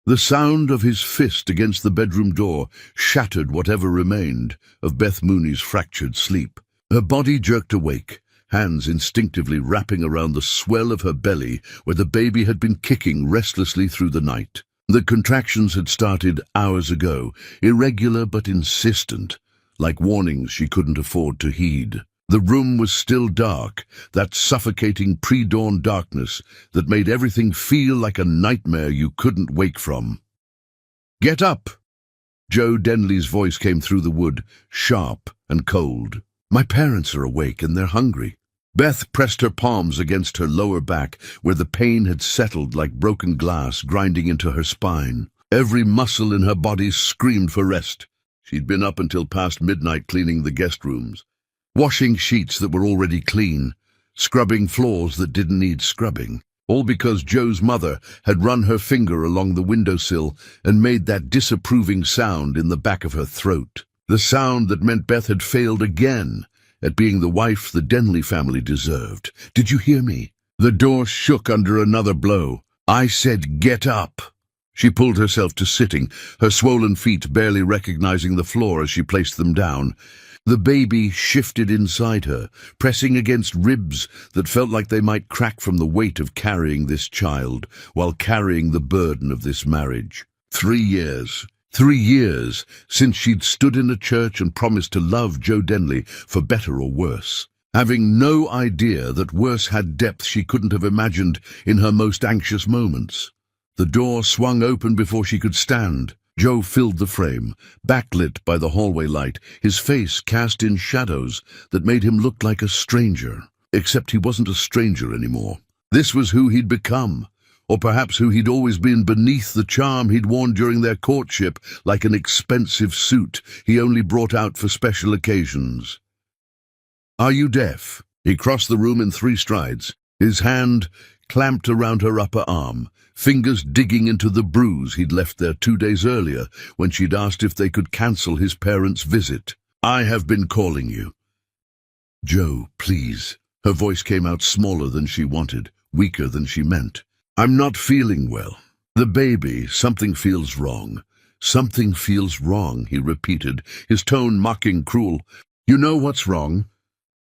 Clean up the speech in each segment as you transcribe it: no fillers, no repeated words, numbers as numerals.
The sound of his fist against the bedroom door shattered whatever remained of Beth Mooney's fractured sleep. Her body jerked awake, hands instinctively wrapping around the swell of her belly where the baby had been kicking restlessly through the night. The contractions had started hours ago, irregular but insistent, like warnings she couldn't afford to heed. The room was still dark, that suffocating pre-dawn darkness that made everything feel like a nightmare you couldn't wake from. "Get up!" Joe Denley's voice came through the wood, sharp and cold. "My parents are awake and they're hungry." Beth pressed her palms against her lower back, where the pain had settled like broken glass grinding into her spine. Every muscle in her body screamed for rest. She'd been up until past midnight cleaning the guest rooms, washing sheets that were already clean, scrubbing floors that didn't need scrubbing, all because Joe's mother had run her finger along the windowsill and made that disapproving sound in the back of her throat. The sound that meant Beth had failed again at being the wife the Denley family deserved. "Did you hear me?" The door shook under another blow. "I said get up." She pulled herself to sitting, her swollen feet barely recognizing the floor as she placed them down. The baby shifted inside her, pressing against ribs that felt like they might crack from the weight of carrying this child, while carrying the burden of this marriage. 3 years. 3 years since she'd stood in a church and promised to love Joe Denley for better or worse, having no idea that worse had depth she couldn't have imagined in her most anxious moments. The door swung open before she could stand. Joe filled the frame, backlit by the hallway light, his face cast in shadows that made him look like a stranger. Except he wasn't a stranger anymore. This was who he'd become, or perhaps who he'd always been beneath the charm he'd worn during their courtship, like an expensive suit he only brought out for special occasions. "Are you deaf?" He crossed the room in 3 strides, his hand clamped around her upper arm, fingers digging into the bruise he'd left there 2 days earlier when she'd asked if they could cancel his parents' visit. "I have been calling you." "Joe, please." Her voice came out smaller than she wanted, weaker than she meant. "I'm not feeling well. The baby, something feels wrong. Something feels wrong," he repeated, his tone mocking cruel. "You know what's wrong?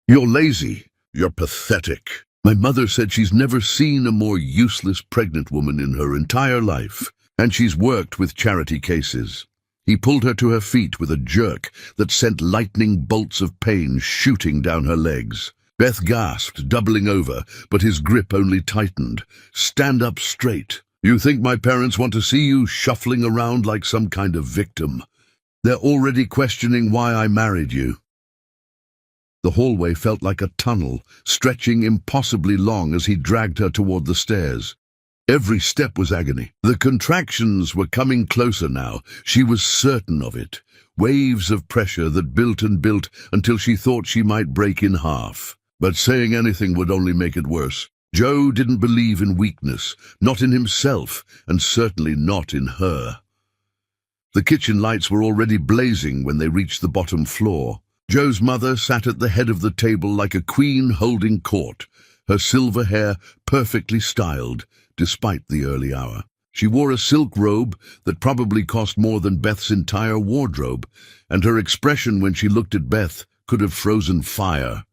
You're lazy. You're pathetic. My mother said she's never seen a more useless pregnant woman in her entire life, and she's worked with charity cases." He pulled her to her feet with a jerk that sent lightning bolts of pain shooting down her legs. Beth gasped, doubling over, but his grip only tightened. "Stand up straight. You think my parents want to see you shuffling around like some kind of victim? They're already questioning why I married you." The hallway felt like a tunnel, stretching impossibly long as he dragged her toward the stairs. Every step was agony. The contractions were coming closer now. She was certain of it. Waves of pressure that built and built until she thought she might break in half. But saying anything would only make it worse. Joe didn't believe in weakness, not in himself, and certainly not in her. The kitchen lights were already blazing when they reached the bottom floor. Joe's mother sat at the head of the table like a queen holding court, her silver hair perfectly styled, despite the early hour. She wore a silk robe that probably cost more than Beth's entire wardrobe, and her expression when she looked at Beth could have frozen fire.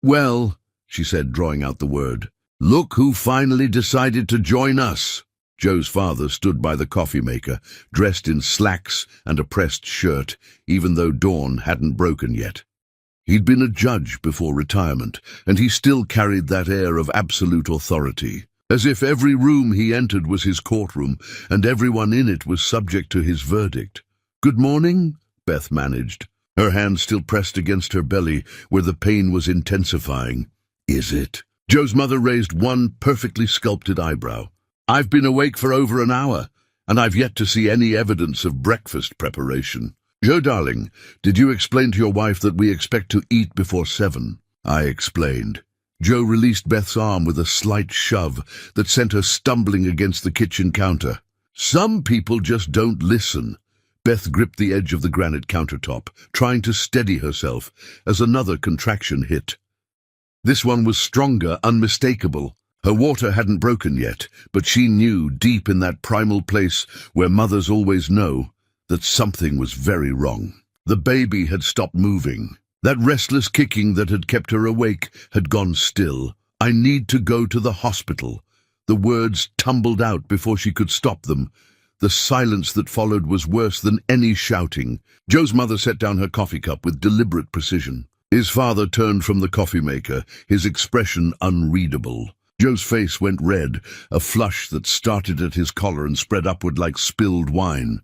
"Well," she said, drawing out the word, "look who finally decided to join us." Joe's father stood by the coffee maker, dressed in slacks and a pressed shirt, even though dawn hadn't broken yet. He'd been a judge before retirement, and he still carried that air of absolute authority, as if every room he entered was his courtroom, and everyone in it was subject to his verdict. "Good morning," Beth managed, her hand still pressed against her belly, where the pain was intensifying. "Is it?" Joe's mother raised one perfectly sculpted eyebrow. "I've been awake for over an hour, and I've yet to see any evidence of breakfast preparation." "Joe, darling, did you explain to your wife that we expect to eat before 7? "I explained." Joe released Beth's arm with a slight shove that sent her stumbling against the kitchen counter. "Some people just don't listen." Beth gripped the edge of the granite countertop, trying to steady herself, as another contraction hit. This one was stronger, unmistakable. Her water hadn't broken yet, but she knew deep in that primal place where mothers always know that something was very wrong. The baby had stopped moving. That restless kicking that had kept her awake had gone still. "I need to go to the hospital." The words tumbled out before she could stop them. The silence that followed was worse than any shouting. Joe's mother set down her coffee cup with deliberate precision. His father turned from the coffee maker, his expression unreadable. Joe's face went red, a flush that started at his collar and spread upward like spilled wine.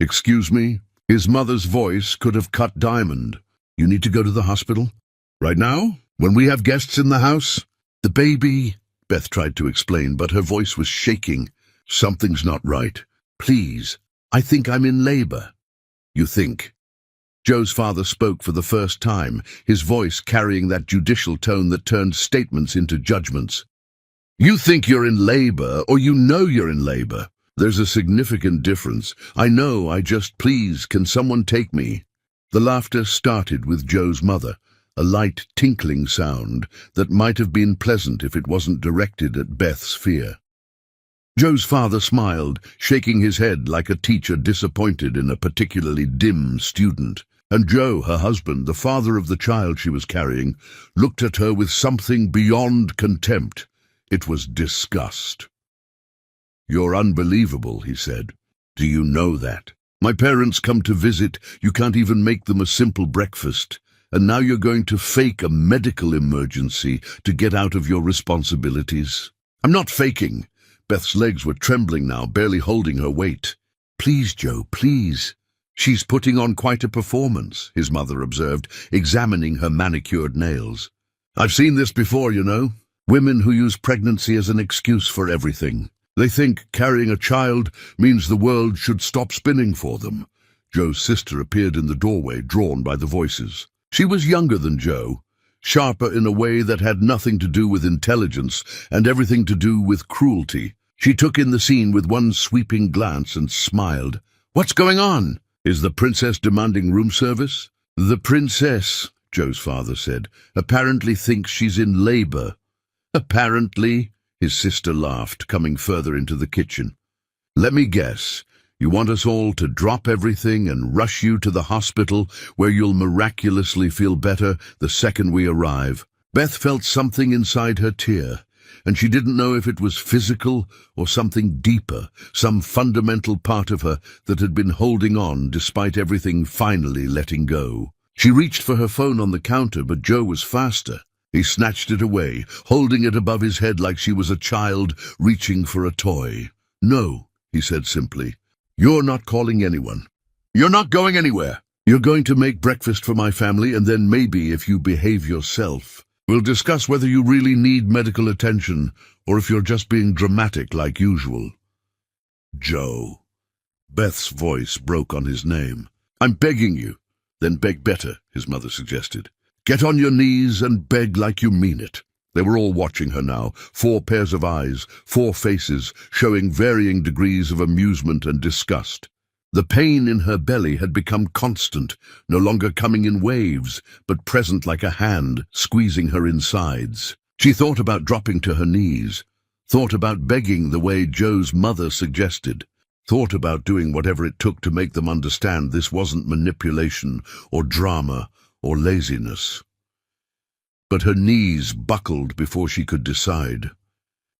"Excuse me?" His mother's voice could have cut diamond. "You need to go to the hospital? Right now? When we have guests in the house?" "The baby," Beth tried to explain, but her voice was shaking. "Something's not right. Please, I think I'm in labor." "You think?" Joe's father spoke for the first time, his voice carrying that judicial tone that turned statements into judgments. "You think you're in labor, or you know you're in labor. There's a significant difference. I know, please, can someone take me?" The laughter started with Joe's mother, a light tinkling sound that might have been pleasant if it wasn't directed at Beth's fear. Joe's father smiled, shaking his head like a teacher disappointed in a particularly dim student. And Joe, her husband, the father of the child she was carrying, looked at her with something beyond contempt. It was disgust. "You're unbelievable," he said. "Do you know that? My parents come to visit, you can't even make them a simple breakfast, and now you're going to fake a medical emergency to get out of your responsibilities." "I'm not faking." Beth's legs were trembling now, barely holding her weight. "Please, Joe, please." "She's putting on quite a performance," his mother observed, examining her manicured nails. "I've seen this before, you know. Women who use pregnancy as an excuse for everything. They think carrying a child means the world should stop spinning for them." Joe's sister appeared in the doorway, drawn by the voices. She was younger than Joe, sharper in a way that had nothing to do with intelligence and everything to do with cruelty. She took in the scene with one sweeping glance and smiled. "What's going on? Is the princess demanding room service?" "The princess," Joe's father said, "apparently thinks she's in labor." "Apparently?" His sister laughed, coming further into the kitchen. "Let me guess. You want us all to drop everything and rush you to the hospital where you'll miraculously feel better the second we arrive." Beth felt something inside her tear, and she didn't know if it was physical or something deeper, some fundamental part of her that had been holding on despite everything finally letting go. She reached for her phone on the counter, but Joe was faster. He snatched it away, holding it above his head like she was a child reaching for a toy. "No," he said simply. "You're not calling anyone. You're not going anywhere. You're going to make breakfast for my family, and then maybe, if you behave yourself, we'll discuss whether you really need medical attention or if you're just being dramatic like usual." "Joe." Beth's voice broke on his name. "I'm begging you." "Then beg better," his mother suggested. "Get on your knees and beg like you mean it." They were all watching her now, 4 pairs of eyes, 4 faces, showing varying degrees of amusement and disgust. The pain in her belly had become constant, no longer coming in waves, but present like a hand squeezing her insides. She thought about dropping to her knees, thought about begging the way Joe's mother suggested, thought about doing whatever it took to make them understand this wasn't manipulation or drama or laziness. But her knees buckled before she could decide.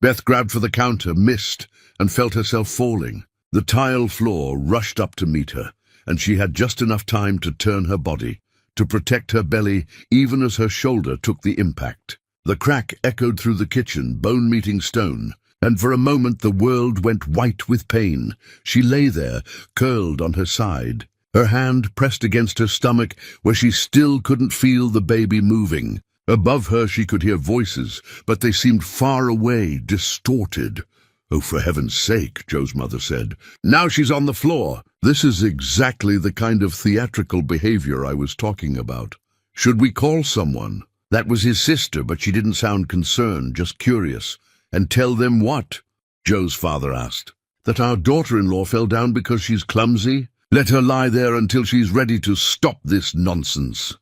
Beth grabbed for the counter, missed, and felt herself falling. The tile floor rushed up to meet her, and she had just enough time to turn her body, to protect her belly even as her shoulder took the impact. The crack echoed through the kitchen, bone meeting stone, and for a moment the world went white with pain. She lay there, curled on her side, her hand pressed against her stomach where she still couldn't feel the baby moving. Above her she could hear voices, but they seemed far away, distorted. "Oh, for heaven's sake," Joe's mother said. "Now she's on the floor." This is exactly the kind of theatrical behavior I was talking about. "Should we call someone?" That was his sister, but she didn't sound concerned, just curious. "And tell them what?" Joe's father asked. "That our daughter-in-law fell down because she's clumsy? Let her lie there until she's ready to stop this nonsense."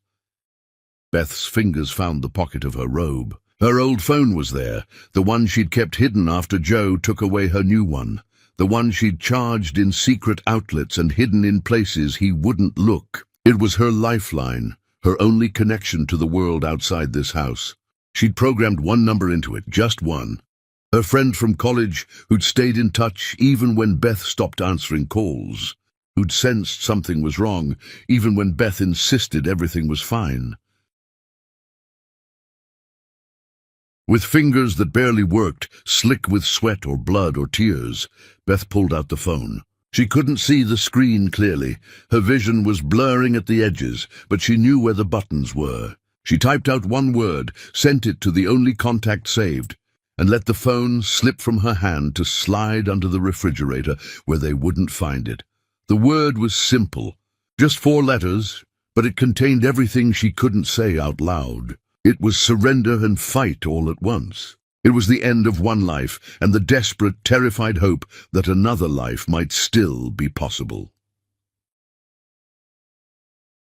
Beth's fingers found the pocket of her robe. Her old phone was there, the one she'd kept hidden after Joe took away her new one, the one she'd charged in secret outlets and hidden in places he wouldn't look. It was her lifeline, her only connection to the world outside this house. She'd programmed one number into it, just one. Her friend from college who'd stayed in touch even when Beth stopped answering calls, who'd sensed something was wrong even when Beth insisted everything was fine. With fingers that barely worked, slick with sweat or blood or tears, Beth pulled out the phone. She couldn't see the screen clearly. Her vision was blurring at the edges, but she knew where the buttons were. She typed out one word, sent it to the only contact saved, and let the phone slip from her hand to slide under the refrigerator where they wouldn't find it. The word was simple, just 4 letters, but it contained everything she couldn't say out loud. It was surrender and fight all at once. It was the end of one life and the desperate, terrified hope that another life might still be possible.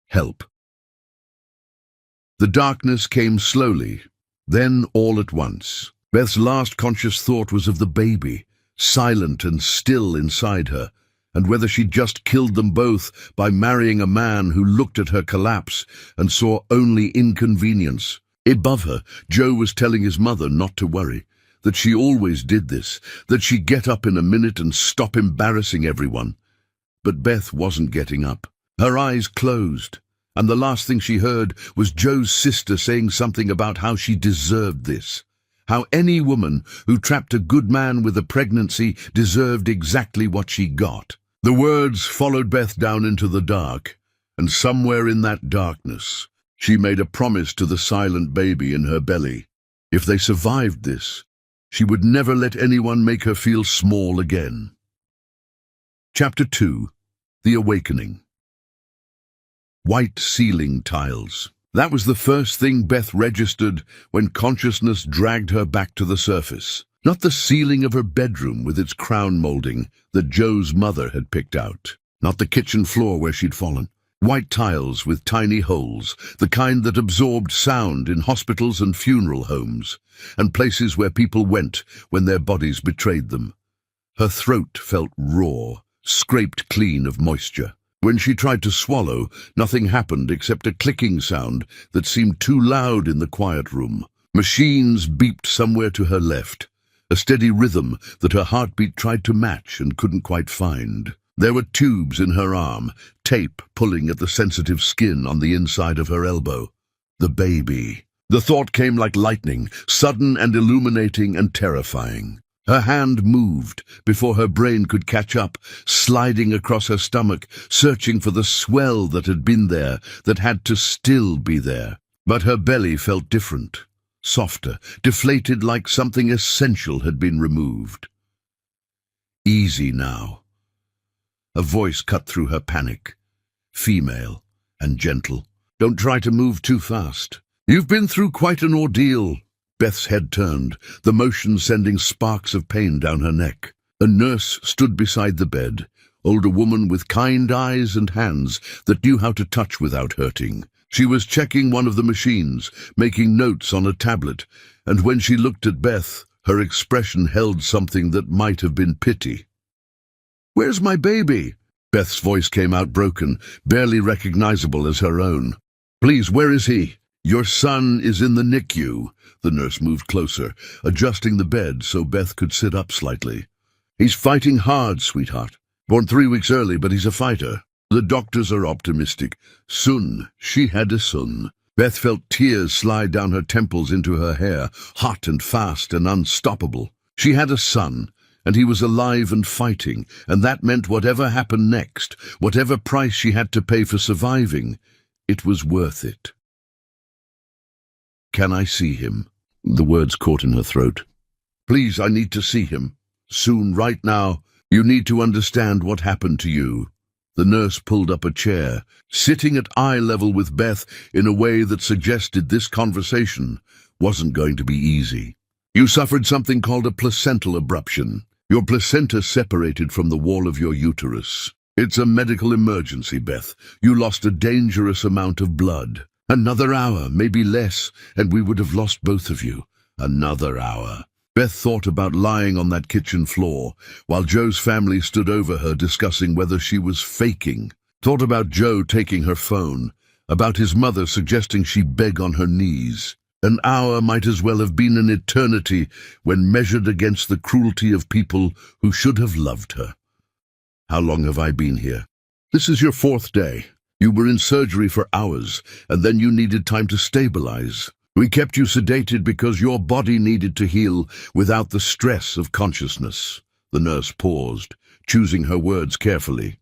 Help. The darkness came slowly, then all at once. Beth's last conscious thought was of the baby, silent and still inside her, and whether she'd just killed them both by marrying a man who looked at her collapse and saw only inconvenience. Above her, Joe was telling his mother not to worry, that she always did this, that she'd get up in a minute and stop embarrassing everyone. But Beth wasn't getting up. Her eyes closed, and the last thing she heard was Joe's sister saying something about how she deserved this, how any woman who trapped a good man with a pregnancy deserved exactly what she got. The words followed Beth down into the dark, and somewhere in that darkness, she made a promise to the silent baby in her belly. If they survived this, she would never let anyone make her feel small again. Chapter 2. The Awakening. White ceiling tiles. That was the first thing Beth registered when consciousness dragged her back to the surface. Not the ceiling of her bedroom with its crown molding that Joe's mother had picked out. Not the kitchen floor where she'd fallen. White tiles with tiny holes, the kind that absorbed sound in hospitals and funeral homes, and places where people went when their bodies betrayed them. Her throat felt raw, scraped clean of moisture. When she tried to swallow, nothing happened except a clicking sound that seemed too loud in the quiet room. Machines beeped somewhere to her left, a steady rhythm that her heartbeat tried to match and couldn't quite find. There were tubes in her arm, tape pulling at the sensitive skin on the inside of her elbow. The baby. The thought came like lightning, sudden and illuminating and terrifying. Her hand moved before her brain could catch up, sliding across her stomach, searching for the swell that had been there, that had to still be there. But her belly felt different, softer, deflated like something essential had been removed. Easy now. A voice cut through her panic, female and gentle. Don't try to move too fast. You've been through quite an ordeal. Beth's head turned, the motion sending sparks of pain down her neck. A nurse stood beside the bed, older woman with kind eyes and hands that knew how to touch without hurting. She was checking one of the machines, making notes on a tablet, and when she looked at Beth, her expression held something that might have been pity. "Where's my baby?" Beth's voice came out broken, barely recognizable as her own. "Please, where is he?" "Your son is in the NICU." The nurse moved closer, adjusting the bed so Beth could sit up slightly. "He's fighting hard, sweetheart. Born 3 weeks early, but he's a fighter. The doctors are optimistic. Soon, she had a son." Beth felt tears slide down her temples into her hair, hot and fast and unstoppable. She had a son, and he was alive and fighting, and that meant whatever happened next, whatever price she had to pay for surviving, it was worth it. "Can I see him?" The words caught in her throat. "Please, I need to see him. Soon, right now. You need to understand what happened to you." The nurse pulled up a chair, sitting at eye level with Beth in a way that suggested this conversation wasn't going to be easy. "You suffered something called a placental abruption. Your placenta separated from the wall of your uterus. It's a medical emergency, Beth. You lost a dangerous amount of blood. Another hour, maybe less, and we would have lost both of you. Another hour. Beth thought about lying on that kitchen floor, while Joe's family stood over her discussing whether she was faking. Thought about Joe taking her phone, about his mother suggesting she beg on her knees. An hour might as well have been an eternity when measured against the cruelty of people who should have loved her. How long have I been here? This is your 4th day. You were in surgery for hours, and then you needed time to stabilize. We kept you sedated because your body needed to heal without the stress of consciousness. The nurse paused, choosing her words carefully.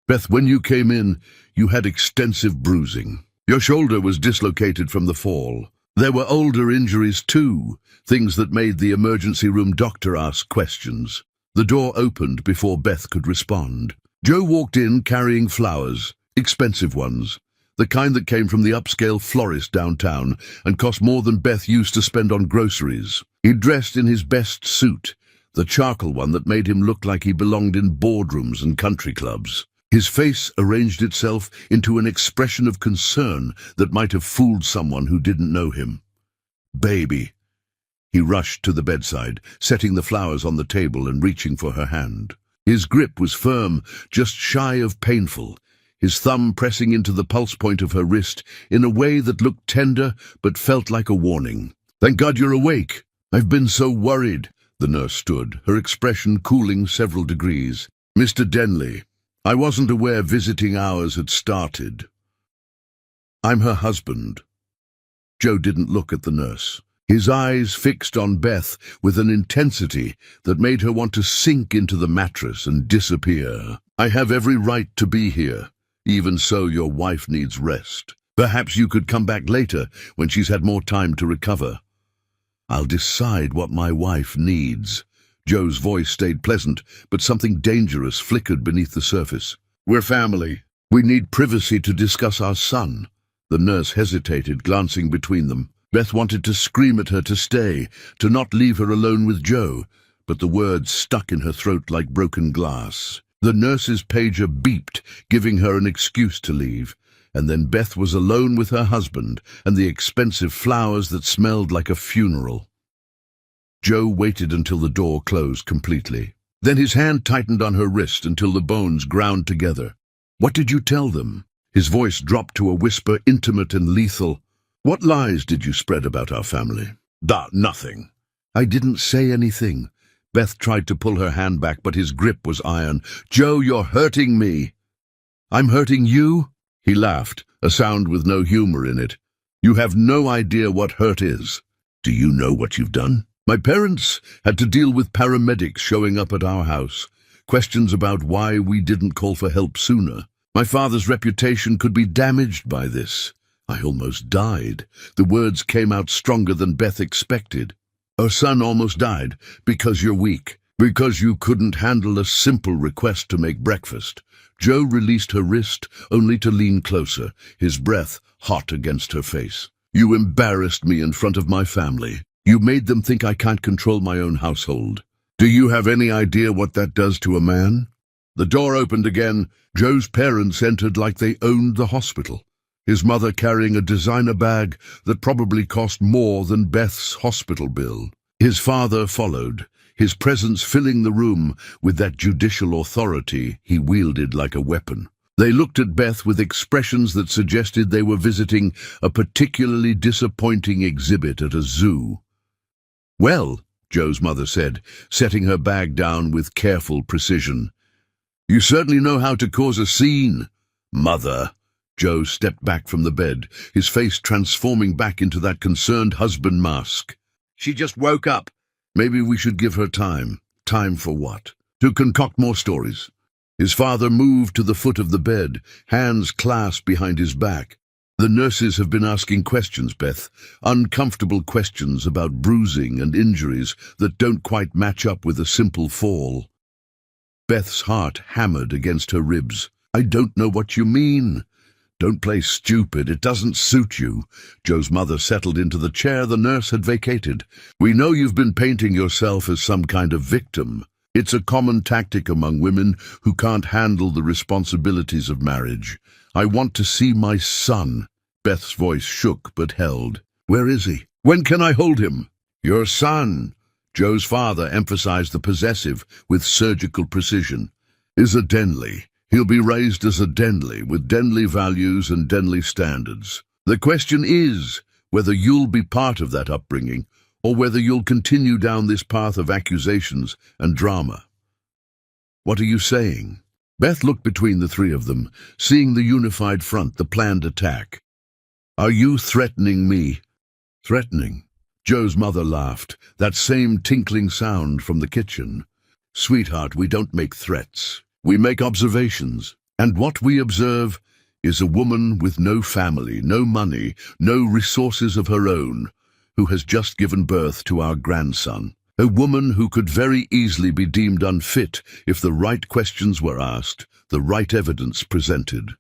Beth, when you came in, you had extensive bruising. Your shoulder was dislocated from the fall. There were older injuries too, things that made the emergency room doctor ask questions. The door opened before Beth could respond. Joe walked in carrying flowers, expensive ones, the kind that came from the upscale florist downtown and cost more than Beth used to spend on groceries. He dressed in his best suit, the charcoal one that made him look like he belonged in boardrooms and country clubs. His face arranged itself into an expression of concern that might have fooled someone who didn't know him. "Baby." He rushed to the bedside, setting the flowers on the table and reaching for her hand. His grip was firm, just shy of painful, his thumb pressing into the pulse point of her wrist in a way that looked tender but felt like a warning. "Thank God you're awake. I've been so worried." The nurse stood, her expression cooling several degrees. "Mr. Denley, I wasn't aware visiting hours had started. I'm her husband." Joe didn't look at the nurse, his eyes fixed on Beth with an intensity that made her want to sink into the mattress and disappear. "I have every right to be here. Even so, your wife needs rest. Perhaps you could come back later when she's had more time to recover." "I'll decide what my wife needs." Joe's voice stayed pleasant, but something dangerous flickered beneath the surface. "We're family. We need privacy to discuss our son." The nurse hesitated, glancing between them. Beth wanted to scream at her to stay, to not leave her alone with Joe, but the words stuck in her throat like broken glass. The nurse's pager beeped, giving her an excuse to leave, and then Beth was alone with her husband and the expensive flowers that smelled like a funeral. Joe waited until the door closed completely. Then his hand tightened on her wrist until the bones ground together. "What did you tell them?" His voice dropped to a whisper, intimate and lethal. "What lies did you spread about our family?" Nothing." "I didn't say anything." Beth tried to pull her hand back, but his grip was iron. "Joe, you're hurting me." "I'm hurting you?" He laughed, a sound with no humor in it. "You have no idea what hurt is. Do you know what you've done? My parents had to deal with paramedics showing up at our house, questions about why we didn't call for help sooner. My father's reputation could be damaged by this. I almost died." The words came out stronger than Beth expected. "Our son almost died because you're weak, because you couldn't handle a simple request to make breakfast." Joe released her wrist, only to lean closer, his breath hot against her face. "You embarrassed me in front of my family. You made them think I can't control my own household. Do you have any idea what that does to a man?" The door opened again. Joe's parents entered like they owned the hospital, his mother carrying a designer bag that probably cost more than Beth's hospital bill. His father followed, his presence filling the room with that judicial authority he wielded like a weapon. They looked at Beth with expressions that suggested they were visiting a particularly disappointing exhibit at a zoo. "Well," Joe's mother said, setting her bag down with careful precision, "you certainly know how to cause a scene." "Mother." Joe stepped back from the bed, his face transforming back into that concerned husband mask. "She just woke up. Maybe we should give her time." "Time for what?" "To concoct more stories." His father moved to the foot of the bed, hands clasped behind his back. "The nurses have been asking questions, Beth, uncomfortable questions about bruising and injuries that don't quite match up with a simple fall." Beth's heart hammered against her ribs. "I don't know what you mean." "Don't play stupid, it doesn't suit you." Joe's mother settled into the chair the nurse had vacated. "We know you've been painting yourself as some kind of victim. It's a common tactic among women who can't handle the responsibilities of marriage. I want to see my son." Beth's voice shook but held. "Where is he? When can I hold him?" Your son, Joe's father emphasized the possessive with surgical precision, is a Denley. He'll be raised as a Denley with Denley values and Denley standards. The question is whether you'll be part of that upbringing or whether you'll continue down this path of accusations and drama. What are you saying? Beth looked between the three of them, seeing the unified front, the planned attack. Are you threatening me? Threatening? Joe's mother laughed, that same tinkling sound from the kitchen. Sweetheart, we don't make threats. We make observations. And what we observe is a woman with no family, no money, no resources of her own, who has just given birth to our grandson. A woman who could very easily be deemed unfit if the right questions were asked, the right evidence presented.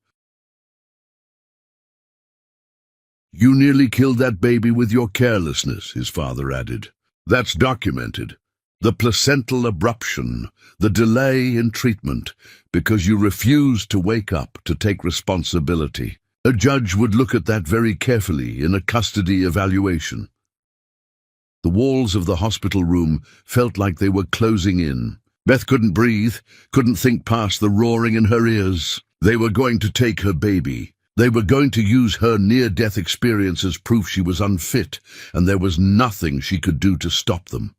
You nearly killed that baby with your carelessness, his father added. That's documented. The placental abruption, the delay in treatment, because you refused to wake up to take responsibility. A judge would look at that very carefully in a custody evaluation. The walls of the hospital room felt like they were closing in. Beth couldn't breathe, couldn't think past the roaring in her ears. They were going to take her baby. They were going to use her near-death experience as proof she was unfit, and there was nothing she could do to stop them.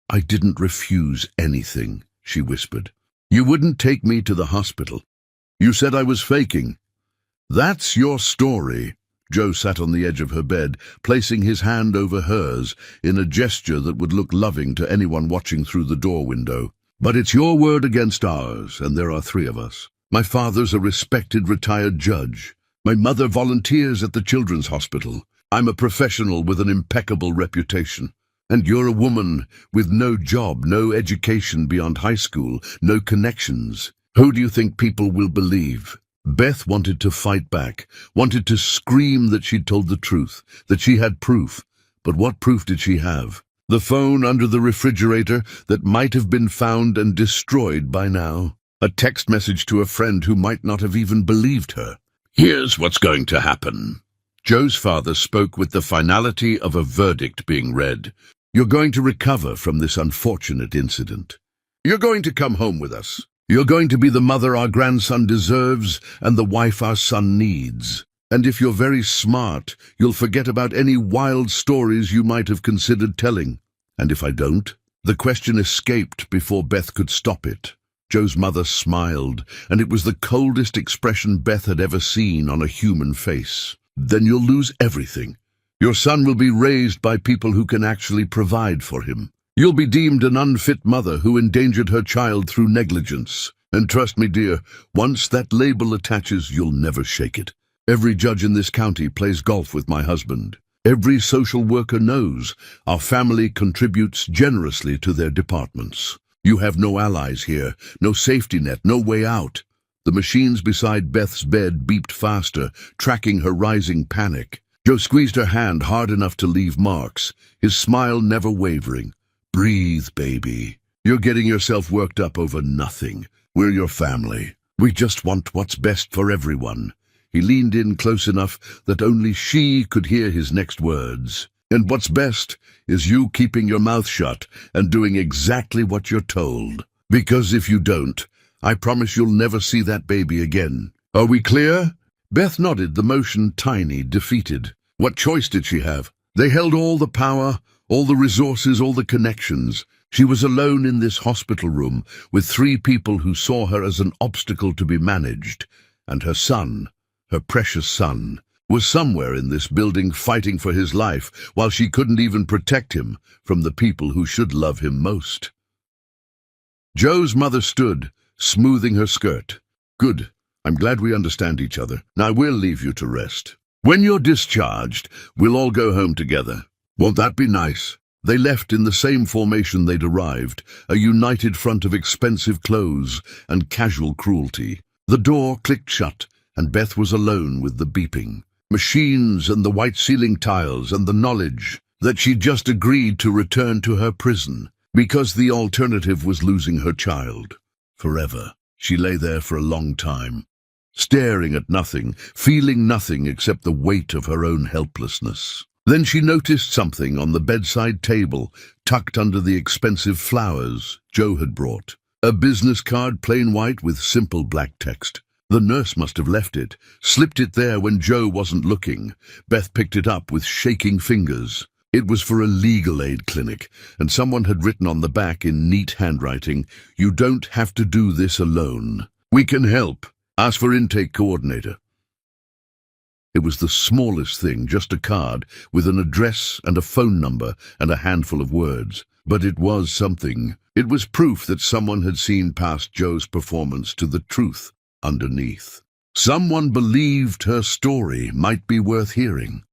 I didn't refuse anything, she whispered. You wouldn't take me to the hospital. You said I was faking. That's your story. Joe sat on the edge of her bed, placing his hand over hers in a gesture that would look loving to anyone watching through the door window. But it's your word against ours, and there are three of us. My father's a respected retired judge. My mother volunteers at the children's hospital. I'm a professional with an impeccable reputation. And you're a woman with no job, no education beyond high school, no connections. Who do you think people will believe? Beth wanted to fight back, wanted to scream that she'd told the truth, that she had proof. But what proof did she have? The phone under the refrigerator that might have been found and destroyed by now. A text message to a friend who might not have even believed her. Here's what's going to happen. Joe's father spoke with the finality of a verdict being read. You're going to recover from this unfortunate incident. You're going to come home with us. You're going to be the mother our grandson deserves and the wife our son needs. And if you're very smart, you'll forget about any wild stories you might have considered telling. And if I don't? The question escaped before Beth could stop it. Joe's mother smiled, and it was the coldest expression Beth had ever seen on a human face. Then you'll lose everything. Your son will be raised by people who can actually provide for him. You'll be deemed an unfit mother who endangered her child through negligence. And trust me, dear, once that label attaches, you'll never shake it. Every judge in this county plays golf with my husband. Every social worker knows our family contributes generously to their departments. You have no allies here, no safety net, no way out. The machines beside Beth's bed beeped faster, tracking her rising panic. Joe squeezed her hand hard enough to leave marks, his smile never wavering. Breathe, baby. You're getting yourself worked up over nothing. We're your family. We just want what's best for everyone. He leaned in close enough that only she could hear his next words. And what's best is you keeping your mouth shut and doing exactly what you're told. Because if you don't, I promise you'll never see that baby again. Are we clear? Beth nodded, the motion tiny, defeated. What choice did she have? They held all the power, all the resources, all the connections. She was alone in this hospital room with three people who saw her as an obstacle to be managed. And her son, her precious son, was somewhere in this building fighting for his life while she couldn't even protect him from the people who should love him most. Joe's mother stood, smoothing her skirt. Good. I'm glad we understand each other. Now we'll leave you to rest. When you're discharged, we'll all go home together. Won't that be nice? They left in the same formation they'd arrived, a united front of expensive clothes and casual cruelty. The door clicked shut, and Beth was alone with the beeping. Machines and the white ceiling tiles and the knowledge that she'd just agreed to return to her prison because the alternative was losing her child. Forever. She lay there for a long time, staring at nothing, feeling nothing except the weight of her own helplessness. Then she noticed something on the bedside table, tucked under the expensive flowers Joe had brought. A business card, plain white with simple black text. The nurse must have left it, slipped it there when Joe wasn't looking. Beth picked it up with shaking fingers. It was for a legal aid clinic, and someone had written on the back in neat handwriting, "You don't have to do this alone. We can help. Ask for intake coordinator." It was the smallest thing, just a card with an address and a phone number and a handful of words. But it was something. It was proof that someone had seen past Joe's performance to the truth underneath. Someone believed her story might be worth hearing.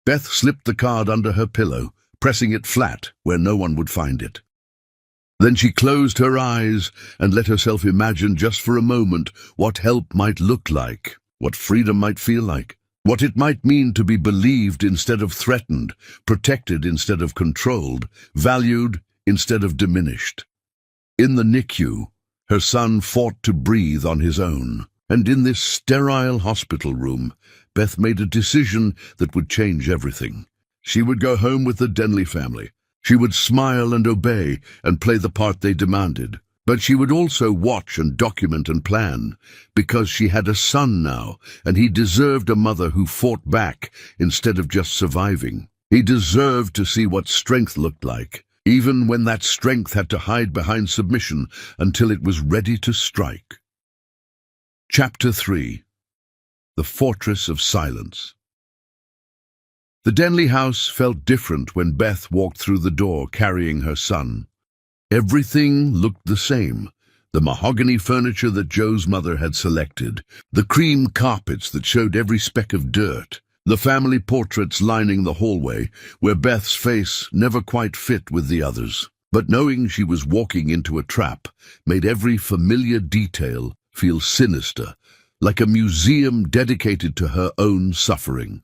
Beth slipped the card under her pillow, pressing it flat where no one would find it. Then she closed her eyes and let herself imagine just for a moment what help might look like, what freedom might feel like, what it might mean to be believed instead of threatened, protected instead of controlled, valued instead of diminished. In the NICU, her son fought to breathe on his own, and in this sterile hospital room, Beth made a decision that would change everything. She would go home with the Denley family. She would smile and obey and play the part they demanded. But she would also watch and document and plan, because she had a son now, and he deserved a mother who fought back instead of just surviving. He deserved to see what strength looked like, even when that strength had to hide behind submission until it was ready to strike. Chapter 3. The Fortress of Silence. The Denley house felt different when Beth walked through the door carrying her son. Everything looked the same. The mahogany furniture that Joe's mother had selected, the cream carpets that showed every speck of dirt, the family portraits lining the hallway, where Beth's face never quite fit with the others. But knowing she was walking into a trap made every familiar detail feel sinister, like a museum dedicated to her own suffering.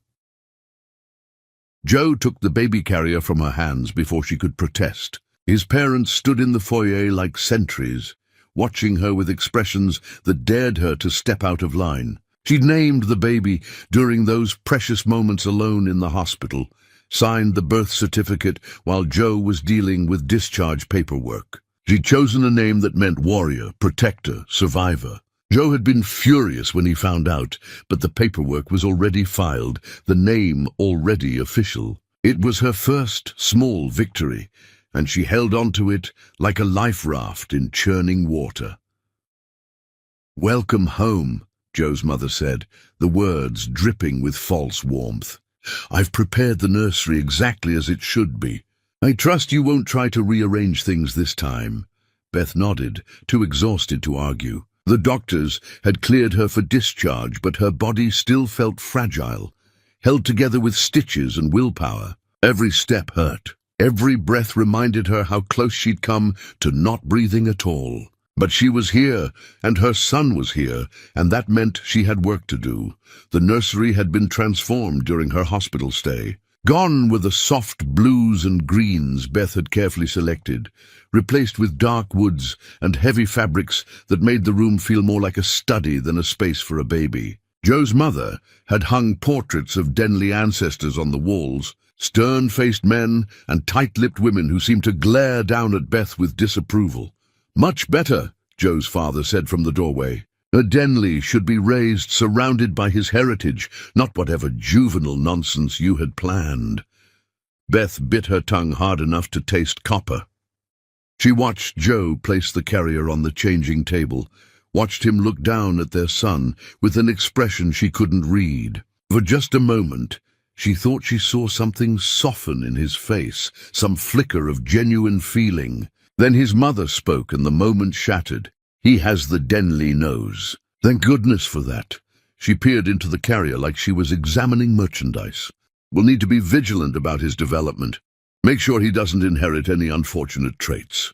Joe took the baby carrier from her hands before she could protest. His parents stood in the foyer like sentries, watching her with expressions that dared her to step out of line. She'd named the baby during those precious moments alone in the hospital, signed the birth certificate while Joe was dealing with discharge paperwork. She'd chosen a name that meant warrior, protector, survivor. Joe had been furious when he found out, but the paperwork was already filed, the name already official. It was her first small victory, and she held onto it like a life raft in churning water. "Welcome home," Joe's mother said, the words dripping with false warmth. "I've prepared the nursery exactly as it should be. I trust you won't try to rearrange things this time." Beth nodded, too exhausted to argue. The doctors had cleared her for discharge, but her body still felt fragile, held together with stitches and willpower. Every step hurt. Every breath reminded her how close she'd come to not breathing at all. But she was here, and her son was here, and that meant she had work to do. The nursery had been transformed during her hospital stay. Gone were the soft blues and greens Beth had carefully selected, replaced with dark woods and heavy fabrics that made the room feel more like a study than a space for a baby. Joe's mother had hung portraits of Denley ancestors on the walls, stern-faced men and tight-lipped women who seemed to glare down at Beth with disapproval. "Much better," Joe's father said from the doorway. "A Denley should be raised surrounded by his heritage, not whatever juvenile nonsense you had planned." Beth bit her tongue hard enough to taste copper. She watched Joe place the carrier on the changing table, watched him look down at their son with an expression she couldn't read. For just a moment, she thought she saw something soften in his face, some flicker of genuine feeling. Then his mother spoke and the moment shattered. "He has the Denley nose." Thank goodness for that. She peered into the carrier like she was examining merchandise. "We'll need to be vigilant about his development. Make sure he doesn't inherit any unfortunate traits."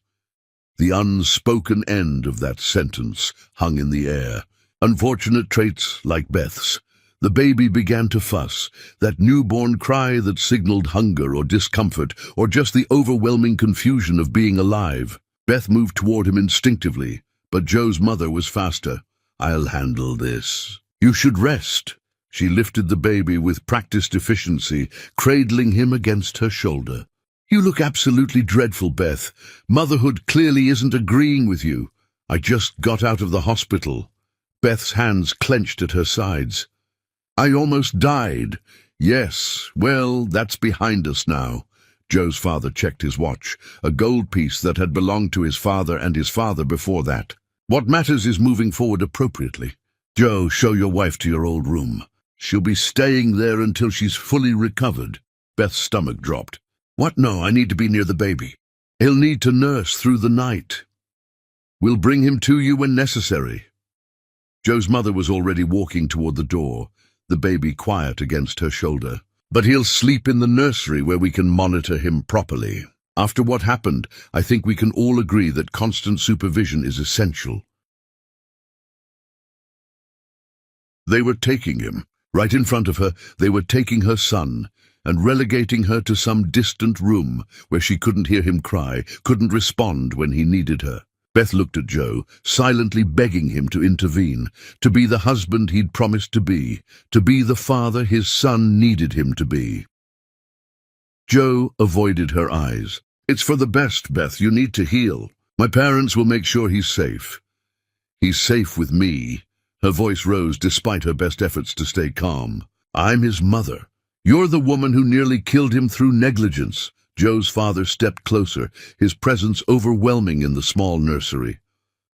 The unspoken end of that sentence hung in the air. Unfortunate traits like Beth's. The baby began to fuss, that newborn cry that signaled hunger or discomfort, or just the overwhelming confusion of being alive. Beth moved toward him instinctively, but Joe's mother was faster. "I'll handle this. You should rest." She lifted the baby with practiced efficiency, cradling him against her shoulder. "You look absolutely dreadful, Beth. Motherhood clearly isn't agreeing with you. I just got out of the hospital." Beth's hands clenched at her sides. "I almost died." "Yes, well, that's behind us now." Joe's father checked his watch, a gold piece that had belonged to his father and his father before that. "What matters is moving forward appropriately. Joe, show your wife to your old room. She'll be staying there until she's fully recovered." Beth's stomach dropped. "What? No, I need to be near the baby. He'll need to nurse through the night. We'll bring him to you when necessary." Joe's mother was already walking toward the door, the baby quiet against her shoulder. "But he'll sleep in the nursery where we can monitor him properly. After what happened, I think we can all agree that constant supervision is essential." They were taking him. Right in front of her, they were taking her son and relegating her to some distant room where she couldn't hear him cry, couldn't respond when he needed her. Beth looked at Joe, silently begging him to intervene, to be the husband he'd promised to be the father his son needed him to be. Joe avoided her eyes. "It's for the best, Beth. You need to heal. My parents will make sure he's safe." "He's safe with me." Her voice rose despite her best efforts to stay calm. "I'm his mother. You're the woman who nearly killed him through negligence." Joe's father stepped closer, his presence overwhelming in the small nursery.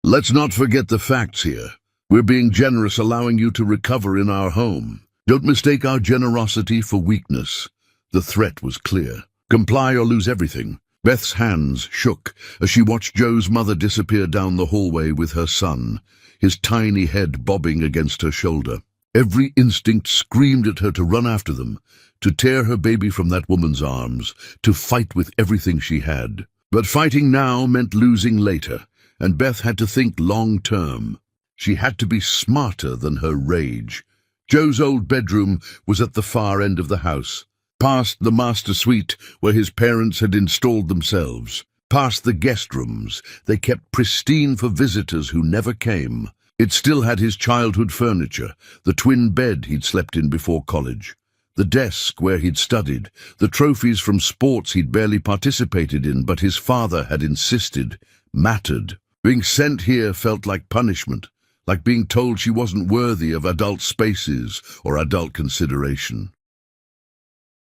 "Let's not forget the facts here. We're being generous, allowing you to recover in our home. Don't mistake our generosity for weakness." The threat was clear. Comply or lose everything. Beth's hands shook as she watched Joe's mother disappear down the hallway with her son, his tiny head bobbing against her shoulder. Every instinct screamed at her to run after them, to tear her baby from that woman's arms, to fight with everything she had. But fighting now meant losing later, and Beth had to think long-term. She had to be smarter than her rage. Joe's old bedroom was at the far end of the house, past the master suite where his parents had installed themselves, past the guest rooms they kept pristine for visitors who never came. It still had his childhood furniture, the twin bed he'd slept in before college, the desk where he'd studied, the trophies from sports he'd barely participated in but his father had insisted mattered. Being sent here felt like punishment, like being told she wasn't worthy of adult spaces or adult consideration.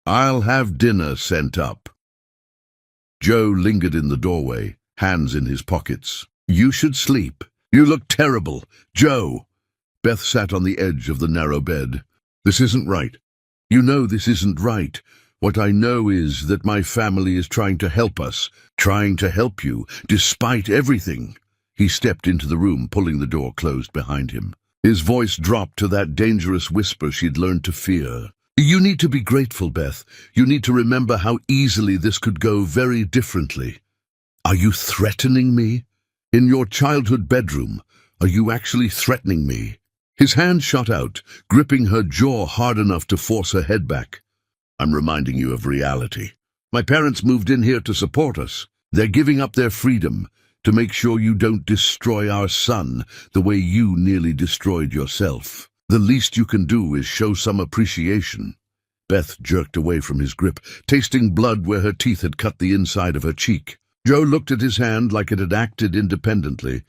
"I'll have dinner sent up." Joe lingered in the doorway, hands in his pockets. "You should sleep. You look terrible. Joe." Beth sat on the edge of the narrow bed. "This isn't right. You know this isn't right. What I know is that my family is trying to help us, trying to help you, despite everything." He stepped into the room, pulling the door closed behind him. His voice dropped to that dangerous whisper she'd learned to fear. "You need to be grateful, Beth. You need to remember how easily this could go very differently." "Are you threatening me? In your childhood bedroom, are you actually threatening me?" His hand shot out, gripping her jaw hard enough to force her head back. "I'm reminding you of reality. My parents moved in here to support us. They're giving up their freedom to make sure you don't destroy our son the way you nearly destroyed yourself. The least you can do is show some appreciation." Beth jerked away from his grip, tasting blood where her teeth had cut the inside of her cheek. Joe looked at his hand like it had acted independently,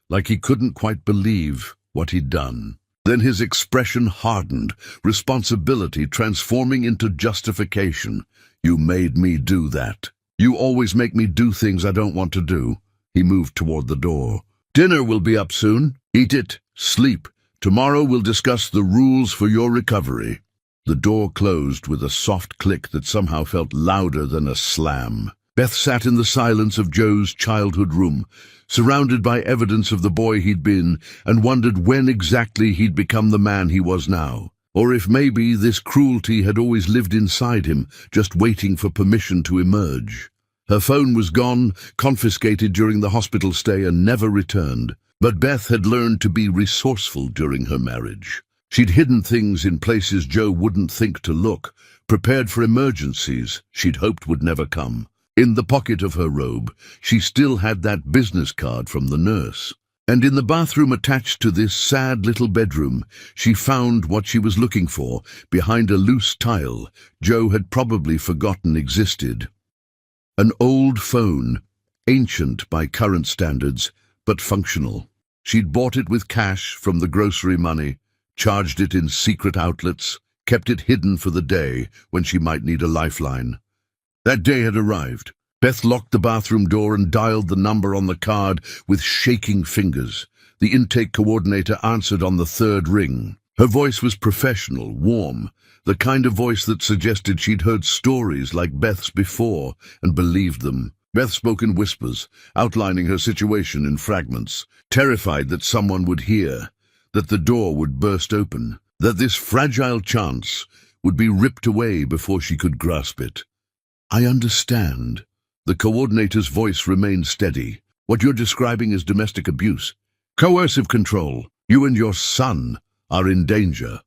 like he couldn't quite believe what he'd done. Then his expression hardened, responsibility transforming into justification. "You made me do that. You always make me do things I don't want to do." He moved toward the door. "Dinner will be up soon. Eat it. Sleep. Tomorrow we'll discuss the rules for your recovery." The door closed with a soft click that somehow felt louder than a slam. Beth sat in the silence of Joe's childhood room, surrounded by evidence of the boy he'd been, and wondered when exactly he'd become the man he was now. Or if maybe this cruelty had always lived inside him, just waiting for permission to emerge. Her phone was gone, confiscated during the hospital stay and never returned. But Beth had learned to be resourceful during her marriage. She'd hidden things in places Joe wouldn't think to look, prepared for emergencies she'd hoped would never come. In the pocket of her robe, she still had that business card from the nurse. And in the bathroom attached to this sad little bedroom, she found what she was looking for behind a loose tile Joe had probably forgotten existed. An old phone, ancient by current standards, but functional. She'd bought it with cash from the grocery money, charged it in secret outlets, kept it hidden for the day when she might need a lifeline. That day had arrived. Beth locked the bathroom door and dialed the number on the card with shaking fingers. The intake coordinator answered on the third ring. Her voice was professional, warm, the kind of voice that suggested she'd heard stories like Beth's before and believed them. Beth spoke in whispers, outlining her situation in fragments, terrified that someone would hear, that the door would burst open, that this fragile chance would be ripped away before she could grasp it. "I understand." The coordinator's voice remained steady. "What you're describing is domestic abuse. Coercive control. You and your son are in danger."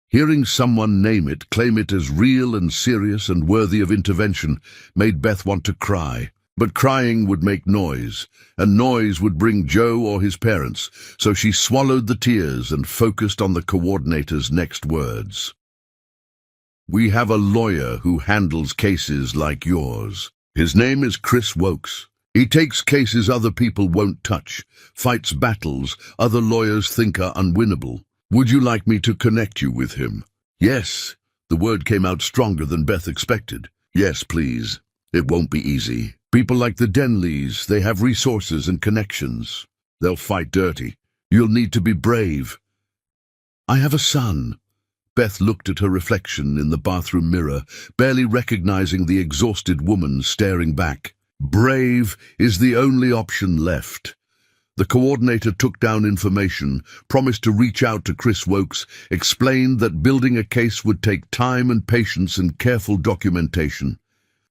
Hearing someone name it, claim it as real and serious and worthy of intervention, made Beth want to cry. But crying would make noise, and noise would bring Joe or his parents, so she swallowed the tears and focused on the coordinator's next words. "We have a lawyer who handles cases like yours. His name is Chris Wokes. He takes cases other people won't touch, fights battles other lawyers think are unwinnable. Would you like me to connect you with him?" "Yes." The word came out stronger than Beth expected. "Yes, please. It won't be easy. People like the Denleys, they have resources and connections. They'll fight dirty. You'll need to be brave." "I have a son." Beth looked at her reflection in the bathroom mirror, barely recognizing the exhausted woman staring back. Brave is the only option left. The coordinator took down information, promised to reach out to Chris Wokes, explained that building a case would take time and patience and careful documentation.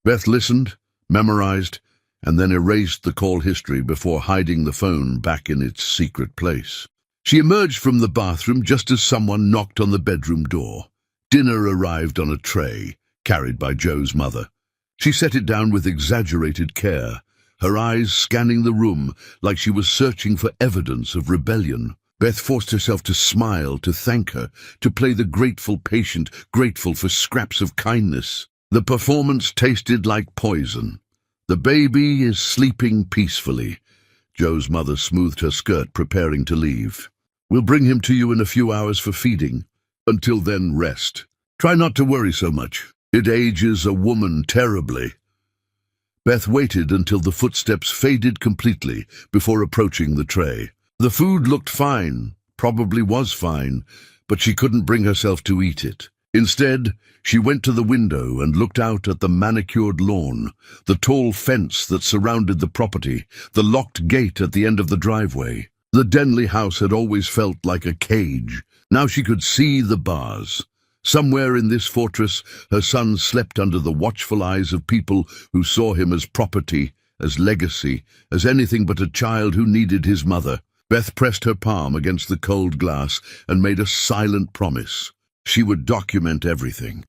Beth listened, memorized, and then erased the call history before hiding the phone back in its secret place. She emerged from the bathroom just as someone knocked on the bedroom door. Dinner arrived on a tray, carried by Joe's mother. She set it down with exaggerated care, her eyes scanning the room like she was searching for evidence of rebellion. Beth forced herself to smile, to thank her, to play the grateful patient, grateful for scraps of kindness. The performance tasted like poison. "The baby is sleeping peacefully." Joe's mother smoothed her skirt, preparing to leave. "We'll bring him to you in a few hours for feeding. Until then, rest. Try not to worry so much. It ages a woman terribly." Beth waited until the footsteps faded completely before approaching the tray. The food looked fine, probably was fine, but she couldn't bring herself to eat it. Instead, she went to the window and looked out at the manicured lawn, the tall fence that surrounded the property, the locked gate at the end of the driveway. The Denley house had always felt like a cage. Now she could see the bars. Somewhere in this fortress, her son slept under the watchful eyes of people who saw him as property, as legacy, as anything but a child who needed his mother. Beth pressed her palm against the cold glass and made a silent promise. She would document everything.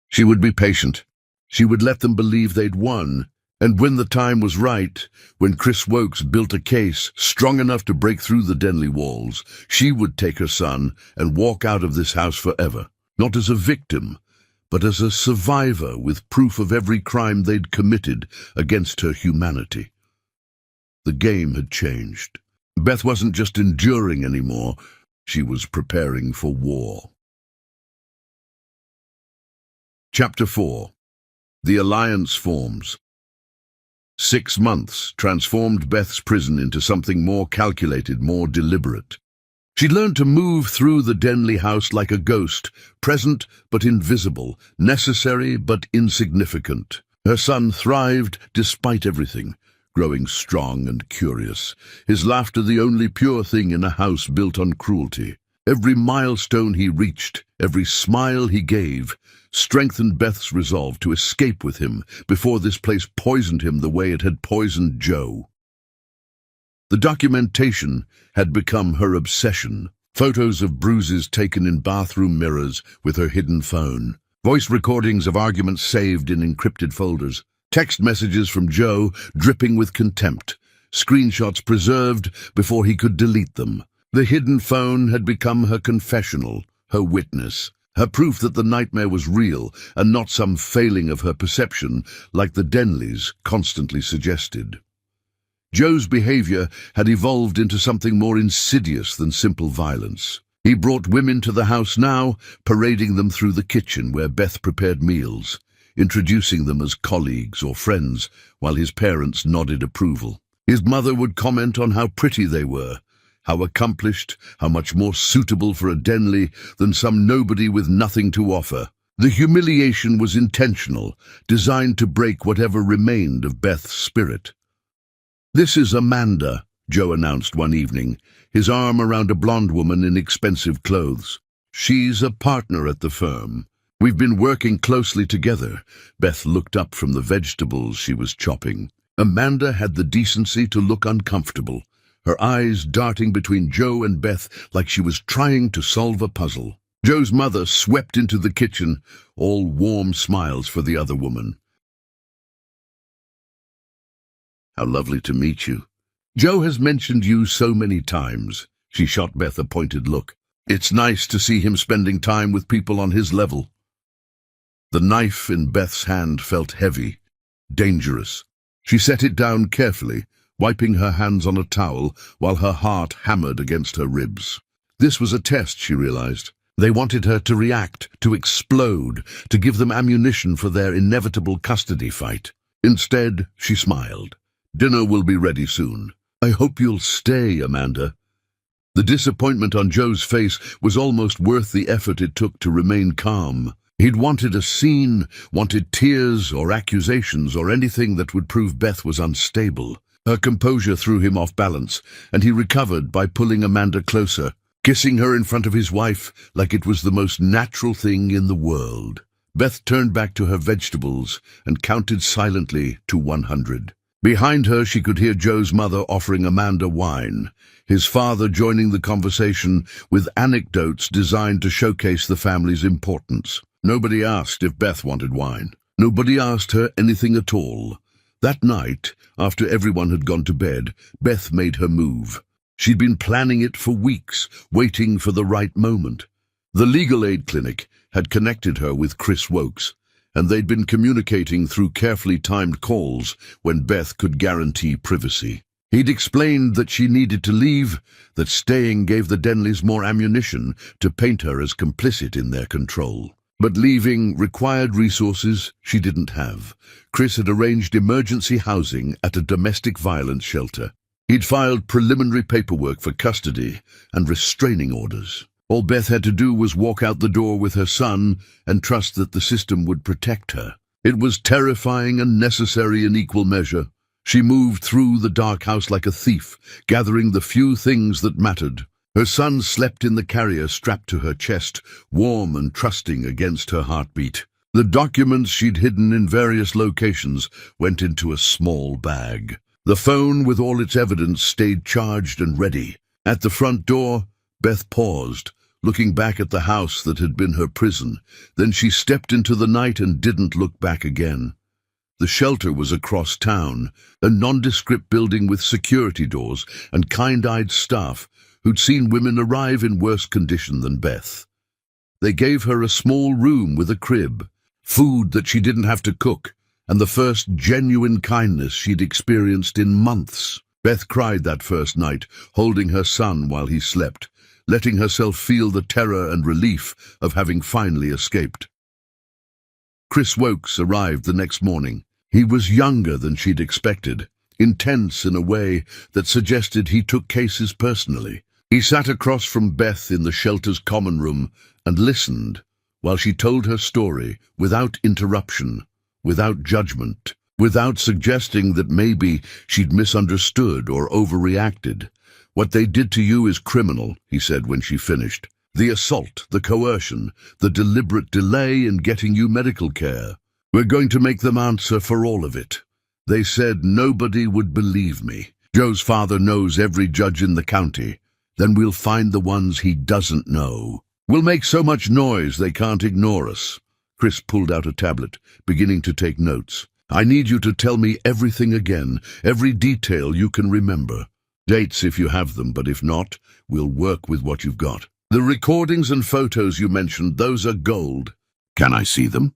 She would be patient. She would let them believe they'd won. And when the time was right, when Chris Wokes built a case strong enough to break through the Denley walls, she would take her son and walk out of this house forever. Not as a victim, but as a survivor with proof of every crime they'd committed against her humanity. The game had changed. Beth wasn't just enduring anymore, she was preparing for war. Chapter 4. The Alliance forms. 6 months transformed Beth's prison into something more calculated, more deliberate. She'd learned to move through the Denley house like a ghost, present but invisible, necessary but insignificant. Her son thrived despite everything, growing strong and curious, his laughter the only pure thing in a house built on cruelty. Every milestone he reached, every smile he gave, strengthened Beth's resolve to escape with him before this place poisoned him the way it had poisoned Joe. The documentation had become her obsession. Photos of bruises taken in bathroom mirrors with her hidden phone, voice recordings of arguments saved in encrypted folders, text messages from Joe dripping with contempt, screenshots preserved before he could delete them. The hidden phone had become her confessional, her witness, her proof that the nightmare was real and not some failing of her perception like the Denleys constantly suggested. Joe's behavior had evolved into something more insidious than simple violence. He brought women to the house now, parading them through the kitchen where Beth prepared meals, introducing them as colleagues or friends while his parents nodded approval. His mother would comment on how pretty they were, how accomplished, how much more suitable for a Denley than some nobody with nothing to offer. The humiliation was intentional, designed to break whatever remained of Beth's spirit. "This is Amanda," Joe announced one evening, his arm around a blonde woman in expensive clothes. "She's a partner at the firm. We've been working closely together." Beth looked up from the vegetables she was chopping. Amanda had the decency to look uncomfortable, her eyes darting between Joe and Beth like she was trying to solve a puzzle. Joe's mother swept into the kitchen, all warm smiles for the other woman. "How lovely to meet you. Joe has mentioned you so many times." She shot Beth a pointed look. "It's nice to see him spending time with people on his level." The knife in Beth's hand felt heavy, dangerous. She set it down carefully, wiping her hands on a towel while her heart hammered against her ribs. This was a test, she realized. They wanted her to react, to explode, to give them ammunition for their inevitable custody fight. Instead, she smiled. "Dinner will be ready soon. I hope you'll stay, Amanda." The disappointment on Joe's face was almost worth the effort it took to remain calm. He'd wanted a scene, wanted tears or accusations or anything that would prove Beth was unstable. Her composure threw him off balance, and he recovered by pulling Amanda closer, kissing her in front of his wife like it was the most natural thing in the world. Beth turned back to her vegetables and counted silently to 100. Behind her, she could hear Joe's mother offering Amanda wine, his father joining the conversation with anecdotes designed to showcase the family's importance. Nobody asked if Beth wanted wine. Nobody asked her anything at all. That night, after everyone had gone to bed, Beth made her move. She'd been planning it for weeks, waiting for the right moment. The legal aid clinic had connected her with Chris Wokes, and they'd been communicating through carefully timed calls when Beth could guarantee privacy. He'd explained that she needed to leave, that staying gave the Denleys more ammunition to paint her as complicit in their control. But leaving required resources she didn't have. Chris had arranged emergency housing at a domestic violence shelter. He'd filed preliminary paperwork for custody and restraining orders. All Beth had to do was walk out the door with her son and trust that the system would protect her. It was terrifying and necessary in equal measure. She moved through the dark house like a thief, gathering the few things that mattered. Her son slept in the carrier strapped to her chest, warm and trusting against her heartbeat. The documents she'd hidden in various locations went into a small bag. The phone with all its evidence stayed charged and ready. At the front door, Beth paused, looking back at the house that had been her prison. Then she stepped into the night and didn't look back again. The shelter was across town, a nondescript building with security doors and kind-eyed staff who'd seen women arrive in worse condition than Beth. They gave her a small room with a crib, food that she didn't have to cook, and the first genuine kindness she'd experienced in months. Beth cried that first night, holding her son while he slept, letting herself feel the terror and relief of having finally escaped. Chris Wokes arrived the next morning. He was younger than she'd expected, intense in a way that suggested he took cases personally. He sat across from Beth in the shelter's common room and listened while she told her story without interruption, without judgment, without suggesting that maybe she'd misunderstood or overreacted. "What they did to you is criminal," he said when she finished. "The assault, the coercion, the deliberate delay in getting you medical care. We're going to make them answer for all of it. They said nobody would believe me. Joe's father knows every judge in the county. Then we'll find the ones he doesn't know. We'll make so much noise they can't ignore us." Chris pulled out a tablet, beginning to take notes. I need you to tell me everything again, every detail you can remember. Dates if you have them, but if not, we'll work with what you've got. The recordings and photos you mentioned, those are gold. Can I see them?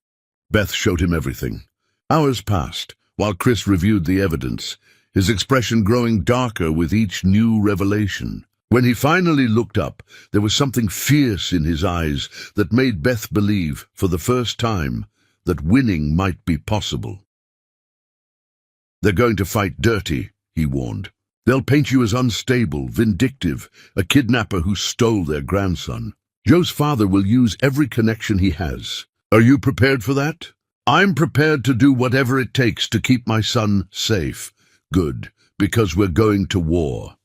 Beth showed him everything. Hours passed, while Chris reviewed the evidence, his expression growing darker with each new revelation. When he finally looked up, there was something fierce in his eyes that made Beth believe, for the first time, that winning might be possible. They're going to fight dirty, he warned. They'll paint you as unstable, vindictive, a kidnapper who stole their grandson. Joe's father will use every connection he has. Are you prepared for that? I'm prepared to do whatever it takes to keep my son safe. Good, because we're going to war.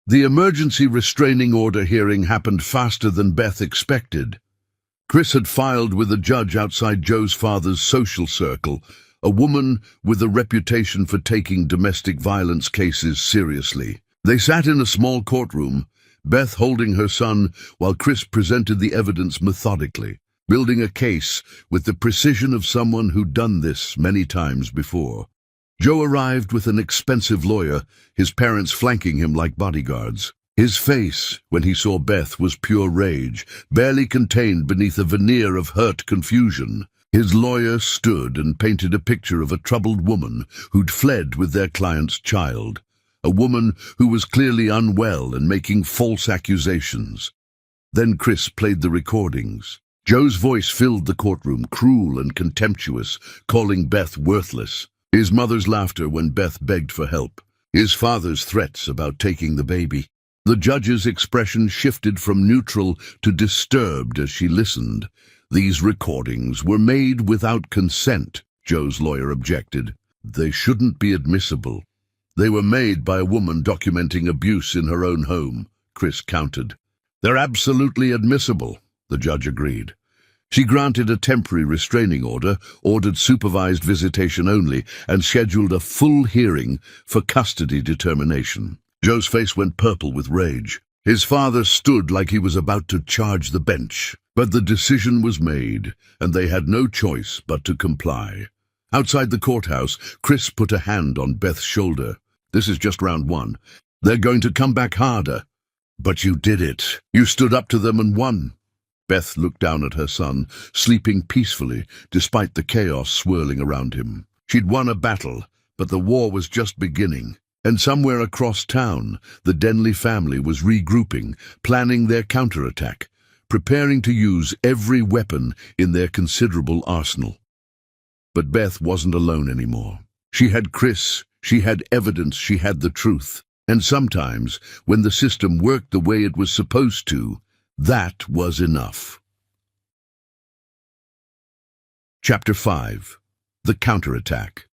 The emergency restraining order hearing happened faster than Beth expected. Chris had filed with a judge outside Joe's father's social circle, a woman with a reputation for taking domestic violence cases seriously. They sat in a small courtroom, Beth holding her son while Chris presented the evidence methodically, building a case with the precision of someone who'd done this many times before. Joe arrived with an expensive lawyer, his parents flanking him like bodyguards. His face, when he saw Beth, was pure rage, barely contained beneath a veneer of hurt confusion. His lawyer stood and painted a picture of a troubled woman who'd fled with their client's child, a woman who was clearly unwell and making false accusations. Then Chris played the recordings. Joe's voice filled the courtroom, cruel and contemptuous, calling Beth worthless. His mother's laughter when Beth begged for help. His father's threats about taking the baby. The judge's expression shifted from neutral to disturbed as she listened. These recordings were made without consent, Joe's lawyer objected. They shouldn't be admissible. They were made by a woman documenting abuse in her own home, Chris countered. They're absolutely admissible, the judge agreed. She granted a temporary restraining order, ordered supervised visitation only, and scheduled a full hearing for custody determination. Joe's face went purple with rage. His father stood like he was about to charge the bench. But the decision was made, and they had no choice but to comply. Outside the courthouse, Chris put a hand on Beth's shoulder. This is just round one. They're going to come back harder. But you did it. You stood up to them and won. Beth looked down at her son, sleeping peacefully despite the chaos swirling around him. She'd won a battle, but the war was just beginning. And somewhere across town, the Denley family was regrouping, planning their counterattack, preparing to use every weapon in their considerable arsenal. But Beth wasn't alone anymore. She had Chris, she had evidence, she had the truth. And sometimes, when the system worked the way it was supposed to, that was enough. Chapter 5. The Counterattack.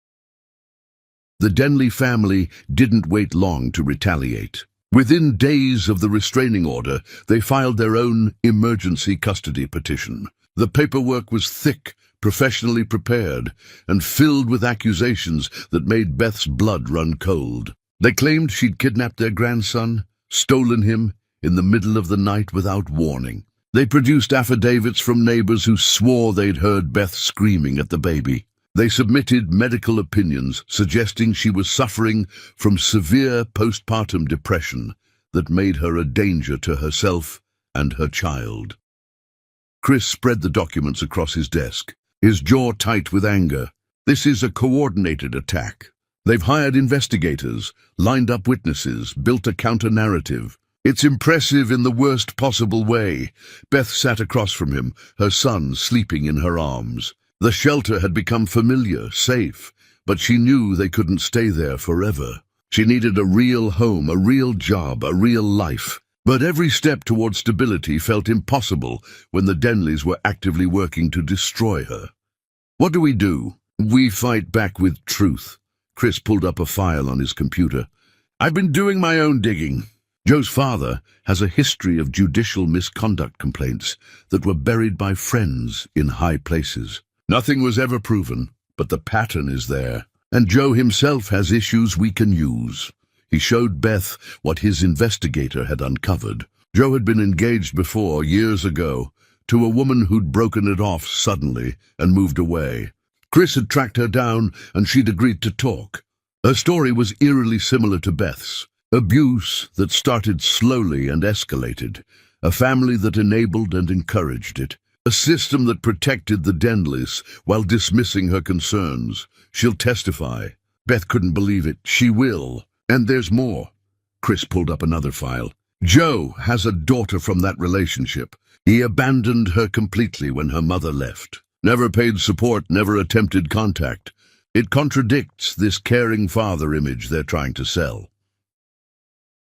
The Denley family didn't wait long to retaliate. Within days of the restraining order, they filed their own emergency custody petition. The paperwork was thick, professionally prepared, and filled with accusations that made Beth's blood run cold. They claimed she'd kidnapped their grandson, stolen him, in the middle of the night without warning. They produced affidavits from neighbors who swore they'd heard Beth screaming at the baby. They submitted medical opinions suggesting she was suffering from severe postpartum depression that made her a danger to herself and her child. Chris spread the documents across his desk, his jaw tight with anger. This is a coordinated attack. They've hired investigators, lined up witnesses, built a counter-narrative. It's impressive in the worst possible way. Beth sat across from him, her son sleeping in her arms. The shelter had become familiar, safe, but she knew they couldn't stay there forever. She needed a real home, a real job, a real life. But every step toward stability felt impossible when the Denleys were actively working to destroy her. What do? We fight back with truth. Chris pulled up a file on his computer. I've been doing my own digging. Joe's father has a history of judicial misconduct complaints that were buried by friends in high places. Nothing was ever proven, but the pattern is there. And Joe himself has issues we can use. He showed Beth what his investigator had uncovered. Joe had been engaged before, years ago, to a woman who'd broken it off suddenly and moved away. Chris had tracked her down and she'd agreed to talk. Her story was eerily similar to Beth's. Abuse that started slowly and escalated. A family that enabled and encouraged it. A system that protected the Denleys while dismissing her concerns. She'll testify. Beth couldn't believe it. She will. And there's more. Chris pulled up another file. Joe has a daughter from that relationship. He abandoned her completely when her mother left. Never paid support, never attempted contact. It contradicts this caring father image they're trying to sell.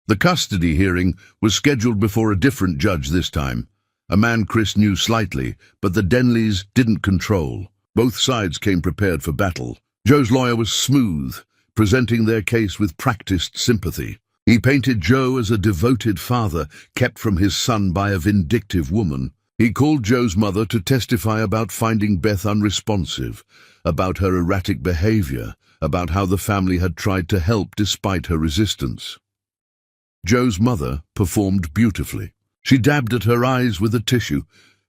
The custody hearing was scheduled before a different judge this time. A man Chris knew slightly, but the Denleys didn't control. Both sides came prepared for battle. Joe's lawyer was smooth, presenting their case with practiced sympathy. He painted Joe as a devoted father kept from his son by a vindictive woman. He called Joe's mother to testify about finding Beth unresponsive, about her erratic behavior, about how the family had tried to help despite her resistance. Joe's mother performed beautifully. She dabbed at her eyes with a tissue,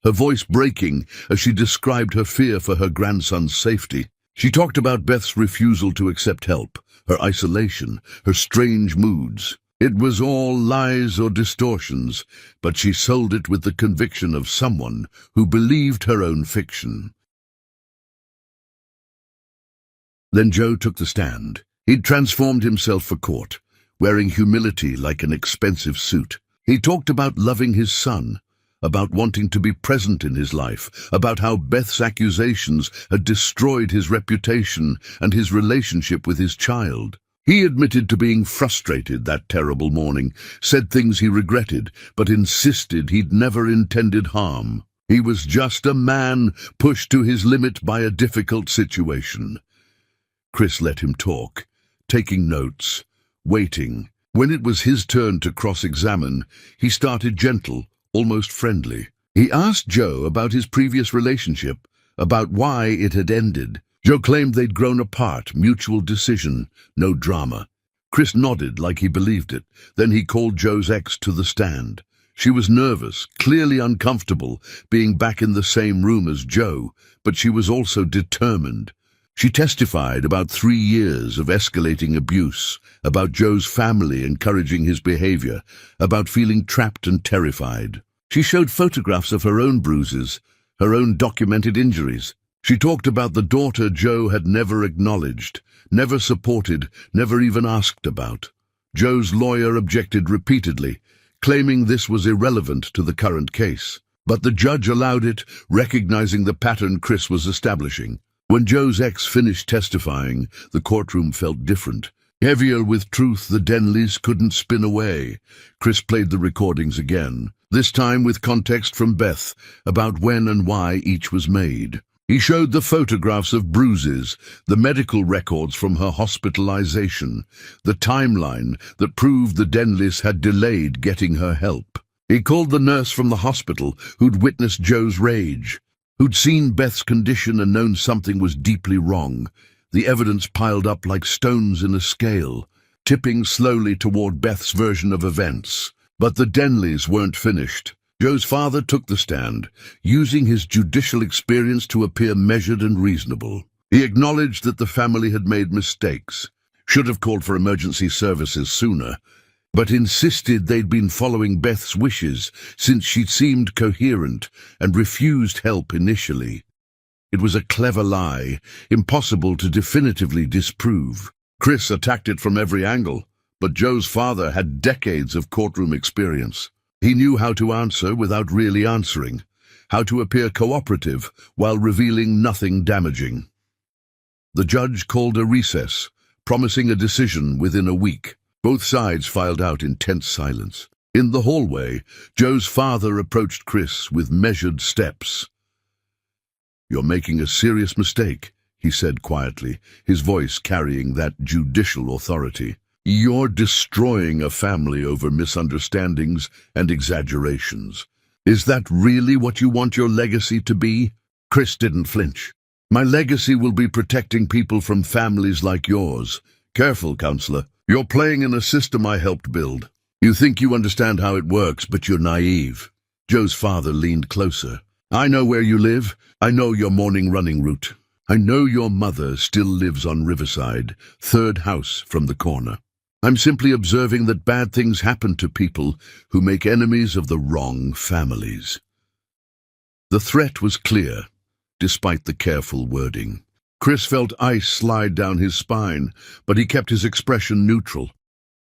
her voice breaking as she described her fear for her grandson's safety. She talked about Beth's refusal to accept help, her isolation, her strange moods. It was all lies or distortions, but she sold it with the conviction of someone who believed her own fiction. Then Joe took the stand. He'd transformed himself for court, wearing humility like an expensive suit. He talked about loving his son, about wanting to be present in his life, about how Beth's accusations had destroyed his reputation and his relationship with his child. He admitted to being frustrated that terrible morning, said things he regretted, but insisted he'd never intended harm. He was just a man pushed to his limit by a difficult situation. Chris let him talk, taking notes, waiting. When it was his turn to cross-examine, he started gentle, almost friendly. He asked Joe about his previous relationship, about why it had ended. Joe claimed they'd grown apart, mutual decision, no drama. Chris nodded like he believed it. Then he called Joe's ex to the stand. She was nervous, clearly uncomfortable, being back in the same room as Joe, but she was also determined. She testified about 3 years of escalating abuse, about Joe's family encouraging his behavior, about feeling trapped and terrified. She showed photographs of her own bruises, her own documented injuries. She talked about the daughter Joe had never acknowledged, never supported, never even asked about. Joe's lawyer objected repeatedly, claiming this was irrelevant to the current case. But the judge allowed it, recognizing the pattern Chris was establishing. When Joe's ex finished testifying, the courtroom felt different. Heavier with truth the Denleys couldn't spin away. Chris played the recordings again, this time with context from Beth, about when and why each was made. He showed the photographs of bruises, the medical records from her hospitalization, the timeline that proved the Denleys had delayed getting her help. He called the nurse from the hospital who'd witnessed Joe's rage, who'd seen Beth's condition and known something was deeply wrong. The evidence piled up like stones in a scale, tipping slowly toward Beth's version of events. But the Denleys weren't finished. Joe's father took the stand, using his judicial experience to appear measured and reasonable. He acknowledged that the family had made mistakes, should have called for emergency services sooner, but insisted they'd been following Beth's wishes since she'd seemed coherent and refused help initially. It was a clever lie, impossible to definitively disprove. Chris attacked it from every angle, but Joe's father had decades of courtroom experience. He knew how to answer without really answering, how to appear cooperative while revealing nothing damaging. The judge called a recess, promising a decision within a week. Both sides filed out in tense silence. In the hallway, Joe's father approached Chris with measured steps. "You're making a serious mistake," he said quietly, his voice carrying that judicial authority. "You're destroying a family over misunderstandings and exaggerations. Is that really what you want your legacy to be?" Chris didn't flinch. "My legacy will be protecting people from families like yours. Careful, counselor. You're playing in a system I helped build. You think you understand how it works, but you're naive." Joe's father leaned closer. "I know where you live. I know your morning running route. I know your mother still lives on Riverside, third house from the corner. I'm simply observing that bad things happen to people who make enemies of the wrong families." The threat was clear, despite the careful wording. Chris felt ice slide down his spine, but he kept his expression neutral.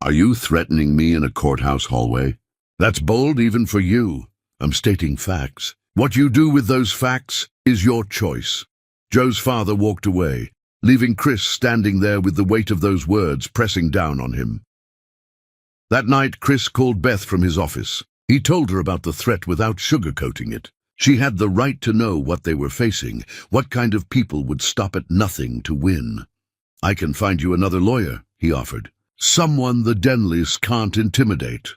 "Are you threatening me in a courthouse hallway? That's bold even for you. I'm stating facts. What you do with those facts is your choice." Joe's father walked away, leaving Chris standing there with the weight of those words pressing down on him. That night, Chris called Beth from his office. He told her about the threat without sugarcoating it. She had the right to know what they were facing, what kind of people would stop at nothing to win. "I can find you another lawyer," he offered. "Someone the Denleys can't intimidate."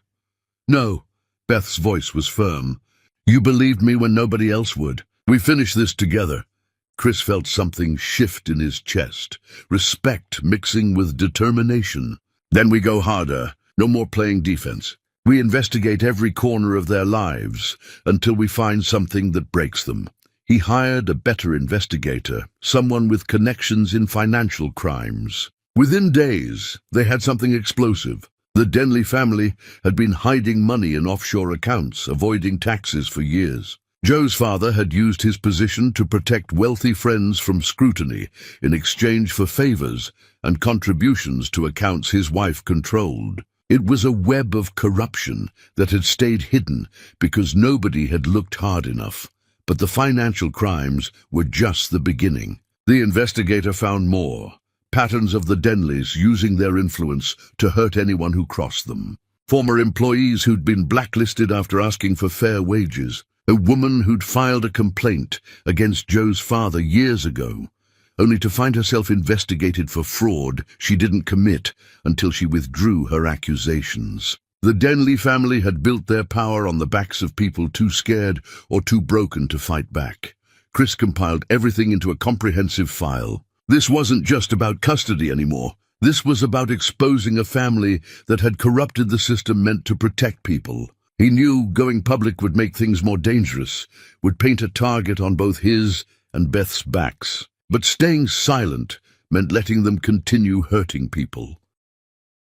"No," Beth's voice was firm. "You believed me when nobody else would. We finish this together." Chris felt something shift in his chest, respect mixing with determination. "Then we go harder. No more playing defense. We investigate every corner of their lives until we find something that breaks them." He hired a better investigator, someone with connections in financial crimes. Within days, they had something explosive. The Denley family had been hiding money in offshore accounts, avoiding taxes for years. Joe's father had used his position to protect wealthy friends from scrutiny in exchange for favors and contributions to accounts his wife controlled. It was a web of corruption that had stayed hidden because nobody had looked hard enough. But the financial crimes were just the beginning. The investigator found more. Patterns of the Denleys using their influence to hurt anyone who crossed them. Former employees who'd been blacklisted after asking for fair wages. A woman who'd filed a complaint against Joe's father years ago, only to find herself investigated for fraud she didn't commit until she withdrew her accusations. The Denley family had built their power on the backs of people too scared or too broken to fight back. Chris compiled everything into a comprehensive file. This wasn't just about custody anymore. This was about exposing a family that had corrupted the system meant to protect people. He knew going public would make things more dangerous, would paint a target on both his and Beth's backs. But staying silent meant letting them continue hurting people.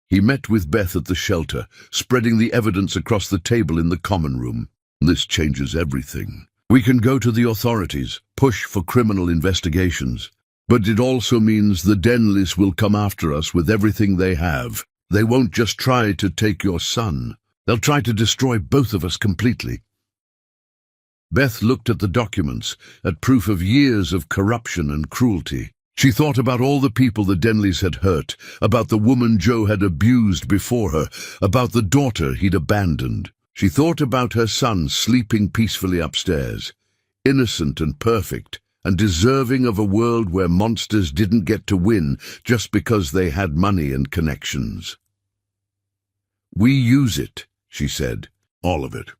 He met with Beth at the shelter, spreading the evidence across the table in the common room. "This changes everything. We can go to the authorities, push for criminal investigations. But it also means the Denleys will come after us with everything they have. They won't just try to take your son. They'll try to destroy both of us completely." Beth looked at the documents, at proof of years of corruption and cruelty. She thought about all the people the Denleys had hurt, about the woman Joe had abused before her, about the daughter he'd abandoned. She thought about her son sleeping peacefully upstairs, innocent and perfect, and deserving of a world where monsters didn't get to win just because they had money and connections. "We use it," she said, "all of it.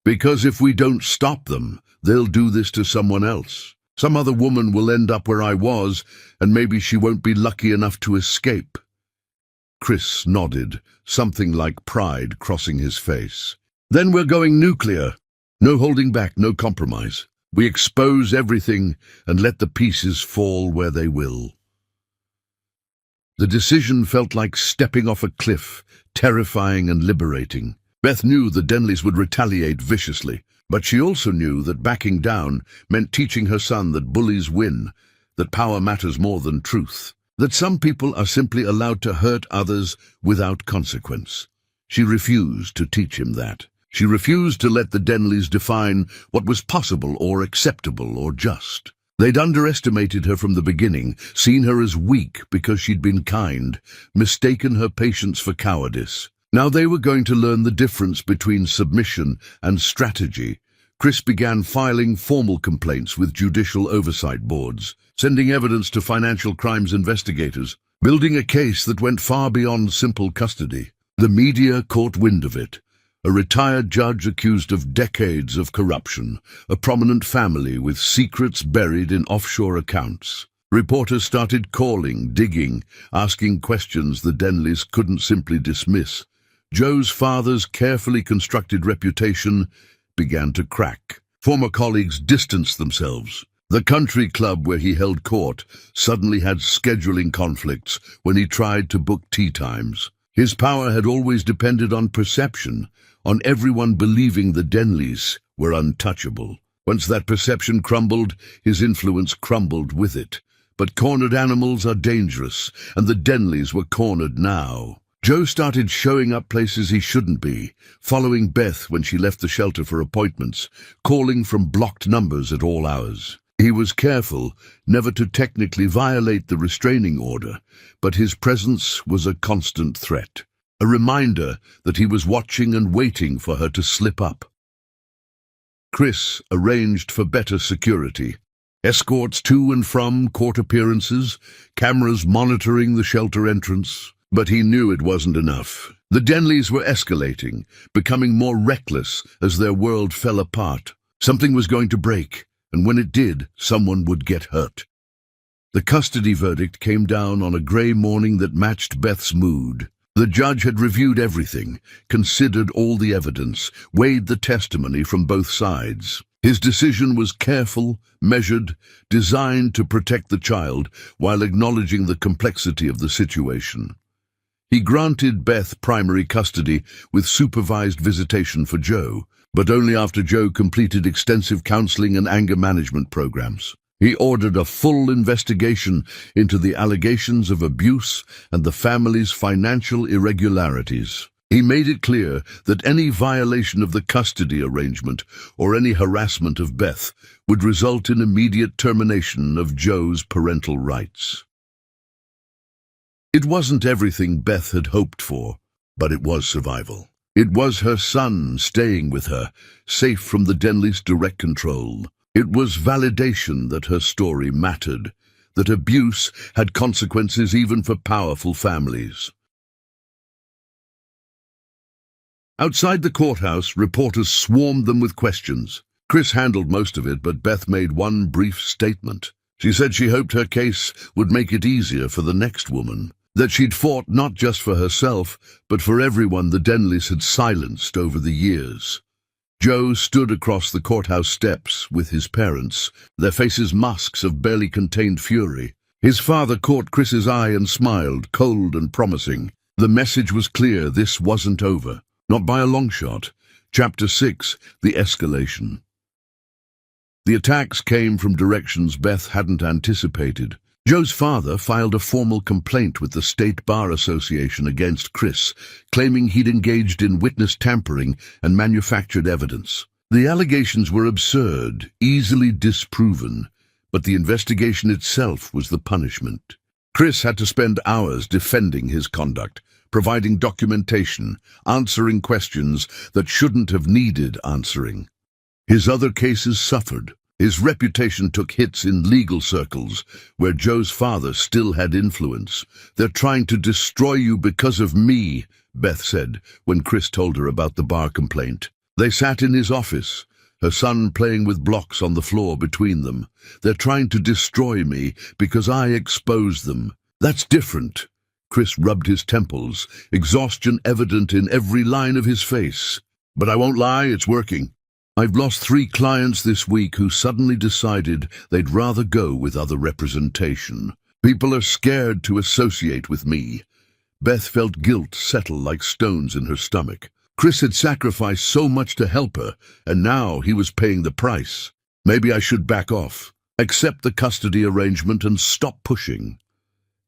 Because if we don't stop them, they'll do this to someone else. Some other woman will end up where I was, and maybe she won't be lucky enough to escape." Chris nodded, something like pride crossing his face. "Then we're going nuclear. No holding back, no compromise. We expose everything and let the pieces fall where they will." The decision felt like stepping off a cliff, terrifying and liberating. Beth knew the Denleys would retaliate viciously, but she also knew that backing down meant teaching her son that bullies win, that power matters more than truth, that some people are simply allowed to hurt others without consequence. She refused to teach him that. She refused to let the Denleys define what was possible or acceptable or just. They'd underestimated her from the beginning, seen her as weak because she'd been kind, mistaken her patience for cowardice. Now they were going to learn the difference between submission and strategy. Chris began filing formal complaints with judicial oversight boards, sending evidence to financial crimes investigators, building a case that went far beyond simple custody. The media caught wind of it. A retired judge accused of decades of corruption, a prominent family with secrets buried in offshore accounts. Reporters started calling, digging, asking questions the Denleys couldn't simply dismiss. Joe's father's carefully constructed reputation began to crack. Former colleagues distanced themselves. The country club where he held court suddenly had scheduling conflicts when he tried to book tea times. His power had always depended on perception, on everyone believing the Denleys were untouchable. Once that perception crumbled, his influence crumbled with it. But cornered animals are dangerous, and the Denleys were cornered now. Joe started showing up places he shouldn't be, following Beth when she left the shelter for appointments, calling from blocked numbers at all hours. He was careful never to technically violate the restraining order, but his presence was a constant threat, a reminder that he was watching and waiting for her to slip up. Chris arranged for better security. Escorts to and from court appearances, cameras monitoring the shelter entrance. But he knew it wasn't enough. The Denleys were escalating, becoming more reckless as their world fell apart. Something was going to break, and when it did, someone would get hurt. The custody verdict came down on a grey morning that matched Beth's mood. The judge had reviewed everything, considered all the evidence, weighed the testimony from both sides. His decision was careful, measured, designed to protect the child while acknowledging the complexity of the situation. He granted Beth primary custody with supervised visitation for Joe, but only after Joe completed extensive counseling and anger management programs. He ordered a full investigation into the allegations of abuse and the family's financial irregularities. He made it clear that any violation of the custody arrangement or any harassment of Beth would result in immediate termination of Joe's parental rights. It wasn't everything Beth had hoped for, but it was survival. It was her son staying with her, safe from the Denleys' direct control. It was validation that her story mattered, that abuse had consequences even for powerful families. Outside the courthouse, reporters swarmed them with questions. Chris handled most of it, but Beth made one brief statement. She said she hoped her case would make it easier for the next woman, that she'd fought not just for herself, but for everyone the Denleys had silenced over the years. Joe stood across the courthouse steps with his parents, their faces masks of barely contained fury. His father caught Chris's eye and smiled, cold and promising. The message was clear: this wasn't over. Not by a long shot. Chapter 6, The Escalation. The attacks came from directions Beth hadn't anticipated. Joe's father filed a formal complaint with the State Bar Association against Chris, claiming he'd engaged in witness tampering and manufactured evidence. The allegations were absurd, easily disproven, but the investigation itself was the punishment. Chris had to spend hours defending his conduct, providing documentation, answering questions that shouldn't have needed answering. His other cases suffered. His reputation took hits in legal circles, where Joe's father still had influence. "They're trying to destroy you because of me," Beth said when Chris told her about the bar complaint. They sat in his office, her son playing with blocks on the floor between them. "They're trying to destroy me because I exposed them." "That's different." Chris rubbed his temples, exhaustion evident in every line of his face. "But I won't lie, it's working. I've lost 3 clients this week who suddenly decided they'd rather go with other representation. People are scared to associate with me." Beth felt guilt settle like stones in her stomach. Chris had sacrificed so much to help her, and now he was paying the price. "Maybe I should back off, accept the custody arrangement and stop pushing."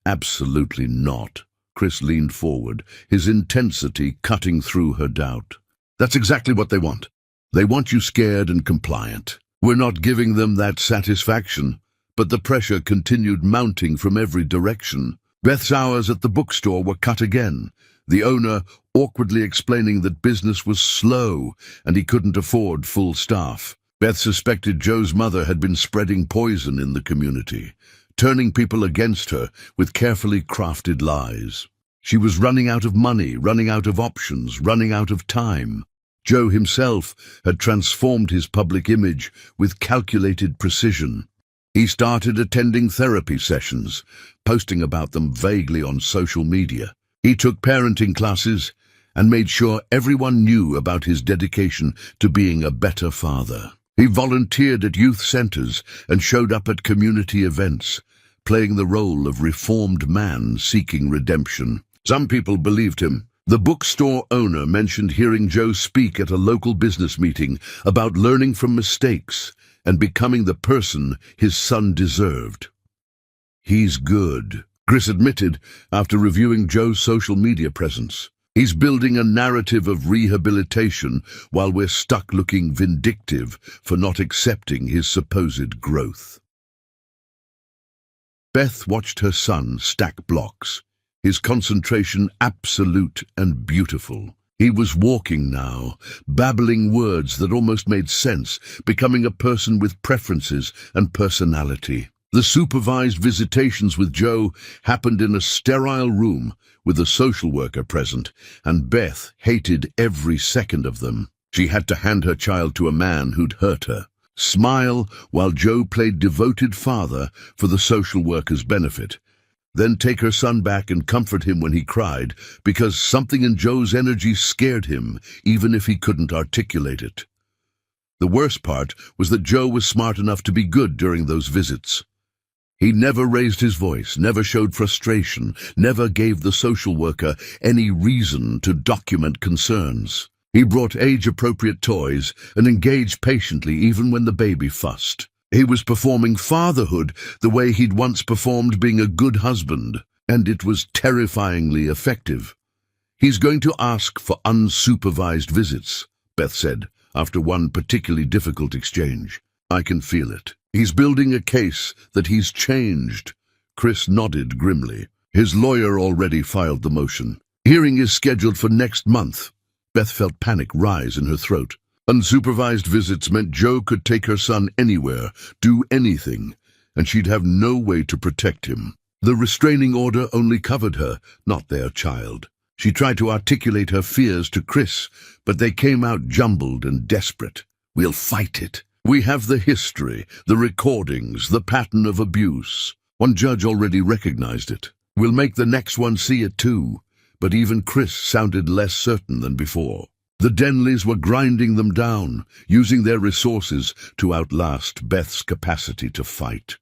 "Absolutely not." Chris leaned forward, his intensity cutting through her doubt. "That's exactly what they want. They want you scared and compliant. We're not giving them that satisfaction." But the pressure continued mounting from every direction. Beth's hours at the bookstore were cut again, the owner awkwardly explaining that business was slow and he couldn't afford full staff. Beth suspected Joe's mother had been spreading poison in the community, turning people against her with carefully crafted lies. She was running out of money, running out of options, running out of time. Joe himself had transformed his public image with calculated precision. He started attending therapy sessions, posting about them vaguely on social media. He took parenting classes and made sure everyone knew about his dedication to being a better father. He volunteered at youth centers and showed up at community events, playing the role of reformed man seeking redemption. Some people believed him. The bookstore owner mentioned hearing Joe speak at a local business meeting about learning from mistakes and becoming the person his son deserved. "He's good," Chris admitted after reviewing Joe's social media presence. "He's building a narrative of rehabilitation while we're stuck looking vindictive for not accepting his supposed growth." Beth watched her son stack blocks, his concentration absolute and beautiful. He was walking now, babbling words that almost made sense, becoming a person with preferences and personality. The supervised visitations with Joe happened in a sterile room with a social worker present, and Beth hated every second of them. She had to hand her child to a man who'd hurt her, smile while Joe played devoted father for the social worker's benefit, then take her son back and comfort him when he cried because something in Joe's energy scared him, even if he couldn't articulate it. The worst part was that Joe was smart enough to be good during those visits. He never raised his voice, never showed frustration, never gave the social worker any reason to document concerns. He brought age-appropriate toys and engaged patiently even when the baby fussed. He was performing fatherhood the way he'd once performed being a good husband, and it was terrifyingly effective. "He's going to ask for unsupervised visits," Beth said, after one particularly difficult exchange. "I can feel it. He's building a case that he's changed." Chris nodded grimly. His lawyer already filed the motion. "Hearing is scheduled for next month." Beth felt panic rise in her throat. Unsupervised visits meant Joe could take her son anywhere, do anything, and she'd have no way to protect him. The restraining order only covered her, not their child. She tried to articulate her fears to Chris, but they came out jumbled and desperate. "We'll fight it. We have the history, the recordings, the pattern of abuse." One judge already recognized it. "We'll make the next one see it too." But even Chris sounded less certain than before. The Denleys were grinding them down, using their resources to outlast Beth's capacity to fight.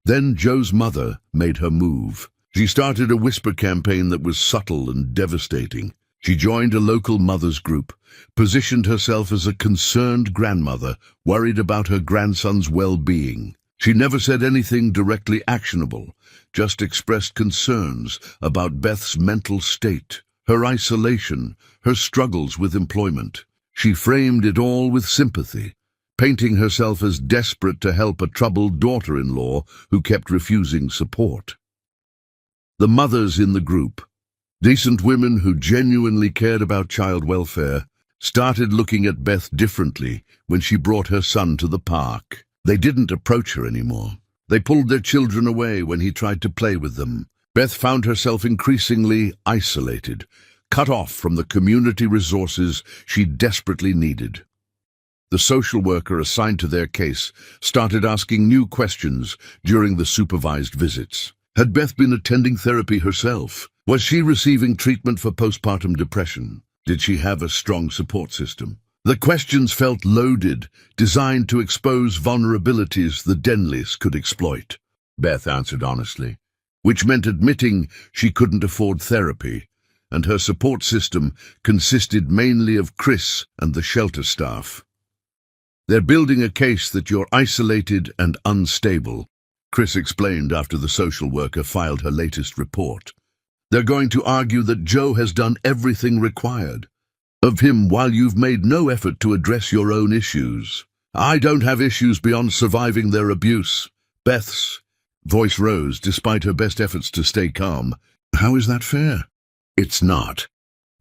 Then Joe's mother made her move. She started a whisper campaign that was subtle and devastating. She joined a local mothers group, positioned herself as a concerned grandmother, worried about her grandson's well-being. She never said anything directly actionable, just expressed concerns about Beth's mental state, her isolation, her struggles with employment. She framed it all with sympathy, painting herself as desperate to help a troubled daughter-in-law who kept refusing support. The mothers in the group, decent women who genuinely cared about child welfare, started looking at Beth differently when she brought her son to the park. They didn't approach her anymore. They pulled their children away when he tried to play with them. Beth found herself increasingly isolated, cut off from the community resources she desperately needed. The social worker assigned to their case started asking new questions during the supervised visits. Had Beth been attending therapy herself? Was she receiving treatment for postpartum depression? Did she have a strong support system? The questions felt loaded, designed to expose vulnerabilities the Denleys could exploit. Beth answered honestly, which meant admitting she couldn't afford therapy, and her support system consisted mainly of Chris and the shelter staff. "They're building a case that you're isolated and unstable," Chris explained after the social worker filed her latest report. "They're going to argue that Joe has done everything required of him while you've made no effort to address your own issues." "I don't have issues beyond surviving their abuse." Beth's voice rose despite her best efforts to stay calm. "How is that fair?" "It's not.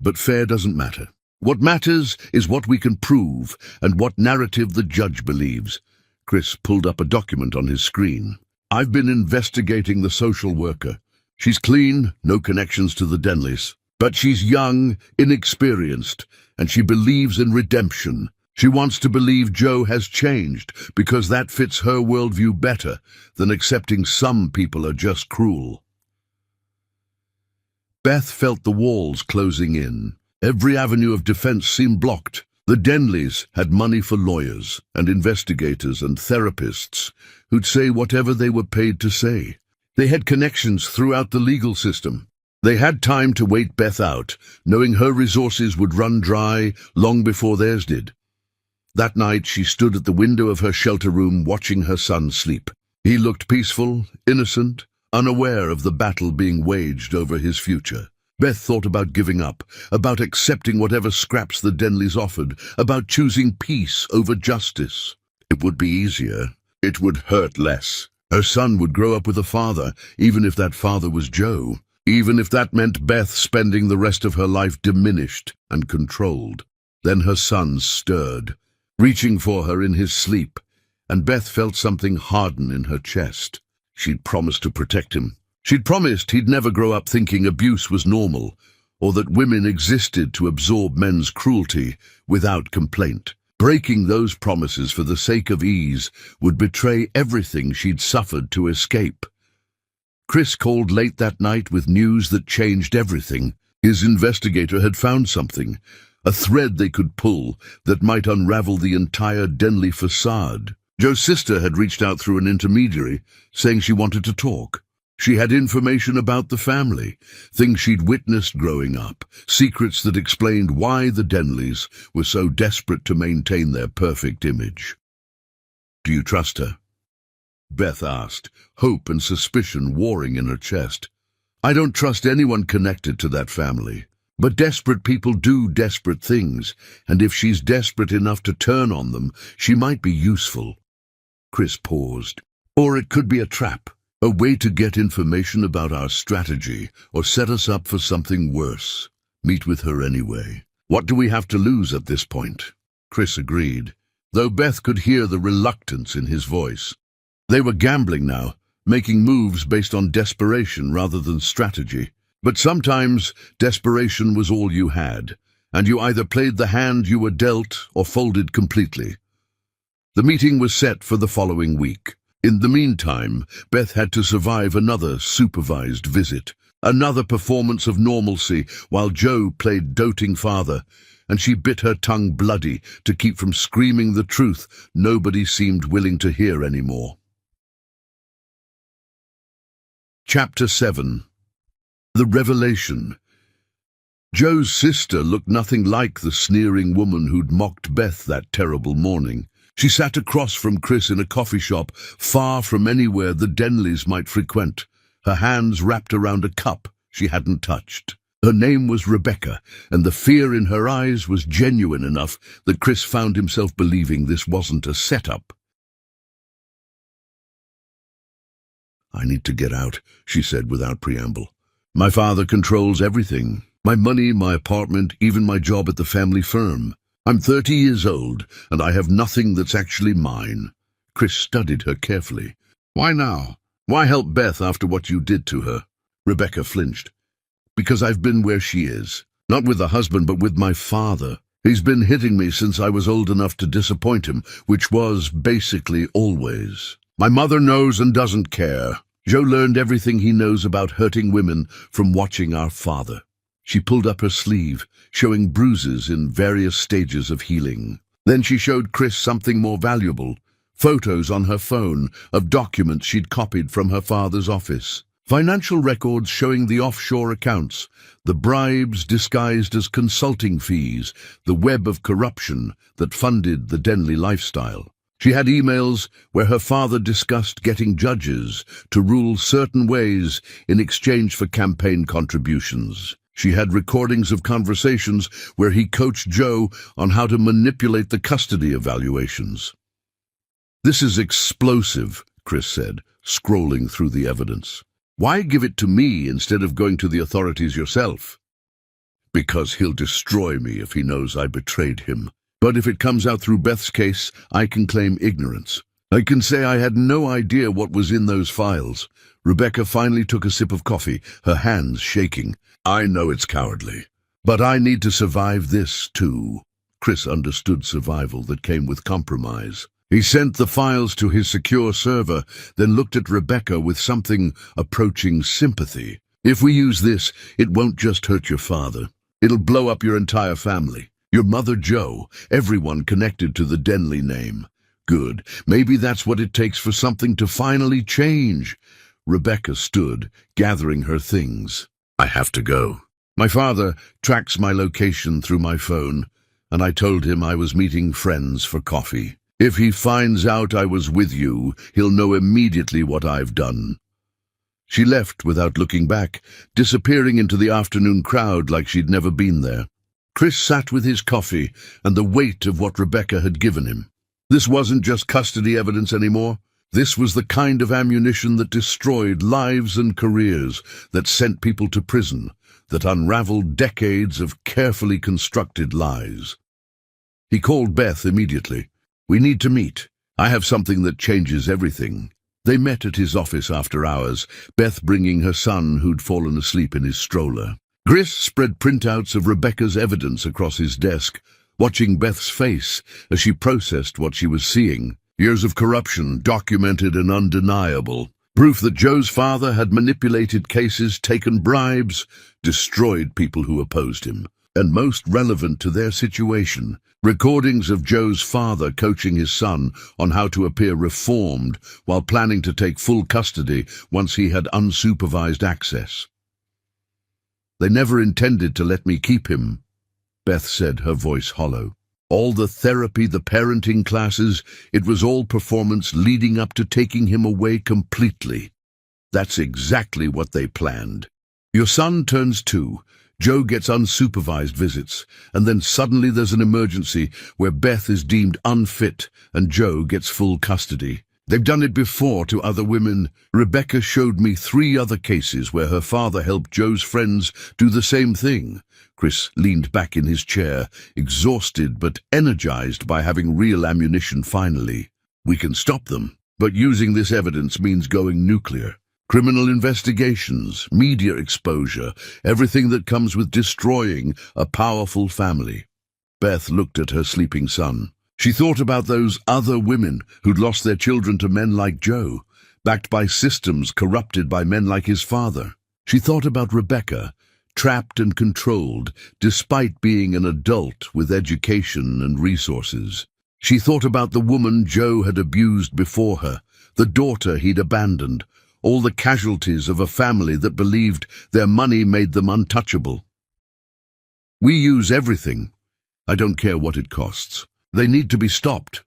But fair doesn't matter. What matters is what we can prove and what narrative the judge believes." Chris pulled up a document on his screen. "I've been investigating the social worker. She's clean, no connections to the Denleys. But she's young, inexperienced, and she believes in redemption. She wants to believe Joe has changed because that fits her worldview better than accepting some people are just cruel." Beth felt the walls closing in. Every avenue of defense seemed blocked. The Denleys had money for lawyers and investigators and therapists who'd say whatever they were paid to say. They had connections throughout the legal system. They had time to wait Beth out, knowing her resources would run dry long before theirs did. That night she stood at the window of her shelter room watching her son sleep. He looked peaceful, innocent, unaware of the battle being waged over his future. Beth thought about giving up, about accepting whatever scraps the Denleys offered, about choosing peace over justice. It would be easier. It would hurt less. Her son would grow up with a father, even if that father was Joe, even if that meant Beth spending the rest of her life diminished and controlled. Then her son stirred, reaching for her in his sleep, and Beth felt something harden in her chest. She'd promised to protect him. She'd promised he'd never grow up thinking abuse was normal, or that women existed to absorb men's cruelty without complaint. Breaking those promises for the sake of ease would betray everything she'd suffered to escape. Chris called late that night with news that changed everything. His investigator had found something, a thread they could pull that might unravel the entire Denley facade. Joe's sister had reached out through an intermediary, saying she wanted to talk. She had information about the family, things she'd witnessed growing up, secrets that explained why the Denleys were so desperate to maintain their perfect image. "Do you trust her?" Beth asked, hope and suspicion warring in her chest. "I don't trust anyone connected to that family. But desperate people do desperate things, and if she's desperate enough to turn on them, she might be useful." Chris paused. "Or it could be a trap. A way to get information about our strategy, or set us up for something worse. Meet with her anyway. What do we have to lose at this point?" Chris agreed, though Beth could hear the reluctance in his voice. They were gambling now, making moves based on desperation rather than strategy. But sometimes desperation was all you had, and you either played the hand you were dealt or folded completely. The meeting was set for the following week. In the meantime, Beth had to survive another supervised visit, another performance of normalcy while Joe played doting father, and she bit her tongue bloody to keep from screaming the truth nobody seemed willing to hear anymore. Chapter 7. The Revelation. Joe's sister looked nothing like the sneering woman who'd mocked Beth that terrible morning. She sat across from Chris in a coffee shop, far from anywhere the Denleys might frequent, her hands wrapped around a cup she hadn't touched. Her name was Rebecca, and the fear in her eyes was genuine enough that Chris found himself believing this wasn't a setup. "I need to get out," she said without preamble. "My father controls everything. My money, my apartment, even my job at the family firm. I'm 30 years old, and I have nothing that's actually mine." Chris studied her carefully. "Why now? Why help Beth after what you did to her?" Rebecca flinched. "Because I've been where she is. Not with a husband, but with my father. He's been hitting me since I was old enough to disappoint him, which was basically always. My mother knows and doesn't care. Joe learned everything he knows about hurting women from watching our father." She pulled up her sleeve, showing bruises in various stages of healing. Then she showed Chris something more valuable, photos on her phone of documents she'd copied from her father's office. Financial records showing the offshore accounts, the bribes disguised as consulting fees, the web of corruption that funded the Denley lifestyle. She had emails where her father discussed getting judges to rule certain ways in exchange for campaign contributions. She had recordings of conversations where he coached Joe on how to manipulate the custody evaluations. "This is explosive," Chris said, scrolling through the evidence. "Why give it to me instead of going to the authorities yourself?" "Because he'll destroy me if he knows I betrayed him. But if it comes out through Beth's case, I can claim ignorance. I can say I had no idea what was in those files." Rebecca finally took a sip of coffee, her hands shaking. "I know it's cowardly, but I need to survive this too." Chris understood survival that came with compromise. He sent the files to his secure server, then looked at Rebecca with something approaching sympathy. "If we use this, it won't just hurt your father. It'll blow up your entire family. Your mother, Jo, everyone connected to the Denley name. Good. Maybe that's what it takes for something to finally change. Rebecca stood, gathering her things. I have to go. My father tracks my location through my phone, and I told him I was meeting friends for coffee. If he finds out I was with you, he'll know immediately what I've done. She left without looking back, disappearing into the afternoon crowd like she'd never been there. Chris sat with his coffee and the weight of what Rebecca had given him. This wasn't just custody evidence anymore. This was the kind of ammunition that destroyed lives and careers, that sent people to prison, that unraveled decades of carefully constructed lies. He called Beth immediately. We need to meet. I have something that changes everything. They met at his office after hours, Beth bringing her son who'd fallen asleep in his stroller. Chris spread printouts of Rebecca's evidence across his desk, watching Beth's face as she processed what she was seeing. Years of corruption, documented and undeniable. Proof that Joe's father had manipulated cases, taken bribes, destroyed people who opposed him. And most relevant to their situation, recordings of Joe's father coaching his son on how to appear reformed while planning to take full custody once he had unsupervised access. They never intended to let me keep him, Beth said, her voice hollow. All the therapy, the parenting classes, it was all performance leading up to taking him away completely. That's exactly what they planned. Your son turns 2. Joe gets unsupervised visits, and then suddenly there's an emergency where Beth is deemed unfit and Joe gets full custody. They've done it before to other women. Rebecca showed me 3 other cases where her father helped Joe's friends do the same thing. Chris leaned back in his chair, exhausted but energized by having real ammunition finally. We can stop them, but using this evidence means going nuclear. Criminal investigations, media exposure, everything that comes with destroying a powerful family. Beth looked at her sleeping son. She thought about those other women who'd lost their children to men like Joe, backed by systems corrupted by men like his father. She thought about Rebecca, trapped and controlled, despite being an adult with education and resources. She thought about the woman Joe had abused before her, the daughter he'd abandoned, all the casualties of a family that believed their money made them untouchable. We use everything. I don't care what it costs. They need to be stopped.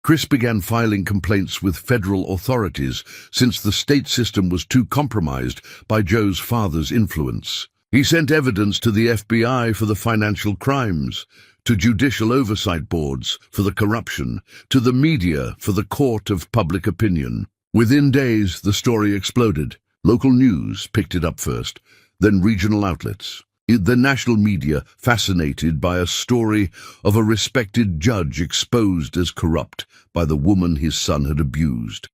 Chris began filing complaints with federal authorities since the state system was too compromised by Joe's father's influence. He sent evidence to the FBI for the financial crimes, to judicial oversight boards for the corruption, to the media for the court of public opinion. Within days, the story exploded. Local news picked it up first, then regional outlets. The national media fascinated by a story of a respected judge exposed as corrupt by the woman his son had abused.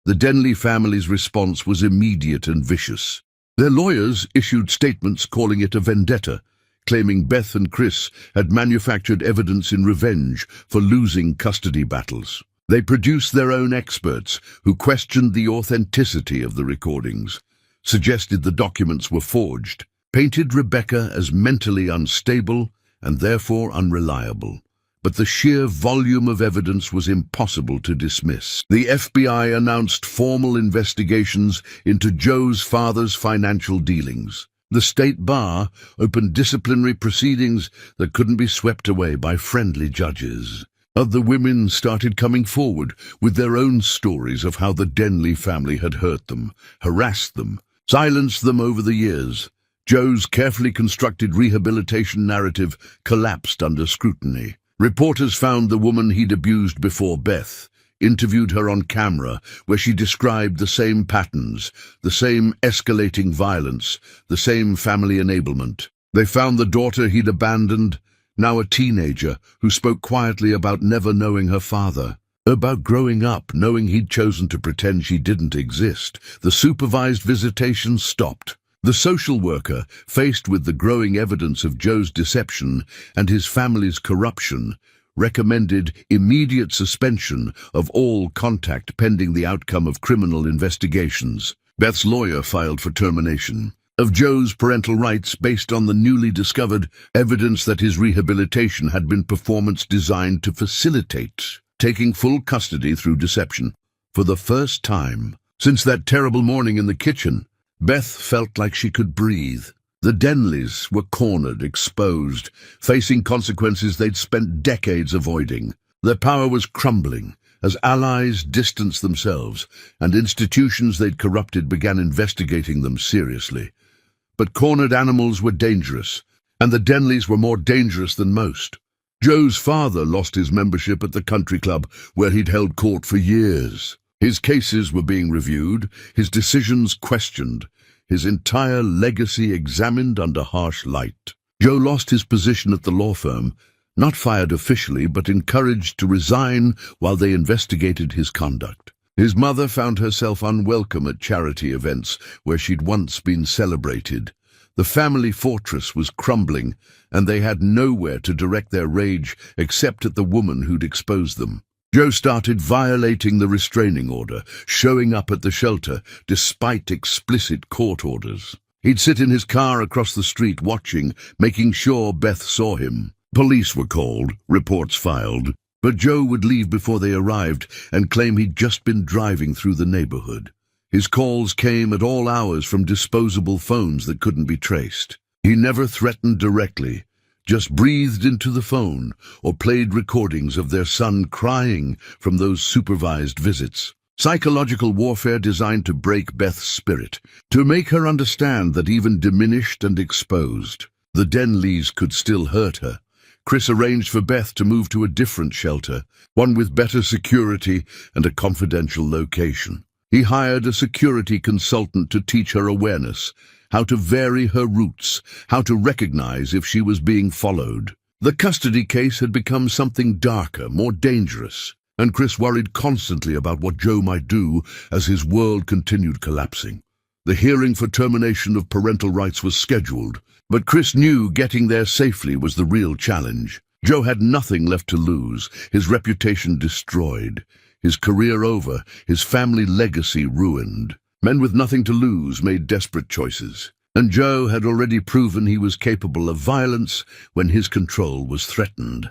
The Denley family's response was immediate and vicious. Their lawyers issued statements calling it a vendetta, claiming Beth and Chris had manufactured evidence in revenge for losing custody battles. They produced their own experts who questioned the authenticity of the recordings, suggested the documents were forged, painted Rebecca as mentally unstable and therefore unreliable. But the sheer volume of evidence was impossible to dismiss. The FBI announced formal investigations into Joe's father's financial dealings. The state bar opened disciplinary proceedings that couldn't be swept away by friendly judges. Other women started coming forward with their own stories of how the Denley family had hurt them, harassed them, silenced them over the years. Joe's carefully constructed rehabilitation narrative collapsed under scrutiny. Reporters found the woman he'd abused before Beth, interviewed her on camera, where she described the same patterns, the same escalating violence, the same family enablement. They found the daughter he'd abandoned, now a teenager, who spoke quietly about never knowing her father, about growing up knowing he'd chosen to pretend she didn't exist. The supervised visitation stopped. The social worker, faced with the growing evidence of Joe's deception and his family's corruption, recommended immediate suspension of all contact pending the outcome of criminal investigations. Beth's lawyer filed for termination. of Joe's parental rights based on the newly discovered evidence that his rehabilitation had been performance designed to facilitate taking full custody through deception. For the first time since that terrible morning in the kitchen, Beth felt like she could breathe. The Denleys were cornered, exposed, facing consequences they'd spent decades avoiding. Their power was crumbling as allies distanced themselves and institutions they'd corrupted began investigating them seriously. But cornered animals were dangerous, and the Denleys were more dangerous than most. Joe's father lost his membership at the country club where he'd held court for years. His cases were being reviewed, his decisions questioned, his entire legacy examined under harsh light. Joe lost his position at the law firm, not fired officially, but encouraged to resign while they investigated his conduct. His mother found herself unwelcome at charity events where she'd once been celebrated. The family fortress was crumbling, and they had nowhere to direct their rage except at the woman who'd exposed them. Joe started violating the restraining order, showing up at the shelter despite explicit court orders. He'd sit in his car across the street watching, making sure Beth saw him. Police were called, reports filed, but Joe would leave before they arrived and claim he'd just been driving through the neighborhood. His calls came at all hours from disposable phones that couldn't be traced. He never threatened directly, just breathed into the phone or played recordings of their son crying from those supervised visits. Psychological warfare designed to break Beth's spirit, to make her understand that even diminished and exposed, the Denleys could still hurt her. Chris arranged for Beth to move to a different shelter, one with better security and a confidential location. He hired a security consultant to teach her awareness, how to vary her routes, how to recognize if she was being followed. The custody case had become something darker, more dangerous, and Chris worried constantly about what Joe might do as his world continued collapsing. The hearing for termination of parental rights was scheduled, but Chris knew getting there safely was the real challenge. Joe had nothing left to lose, his reputation destroyed, his career over, his family legacy ruined. Men with nothing to lose made desperate choices, and Joe had already proven he was capable of violence when his control was threatened.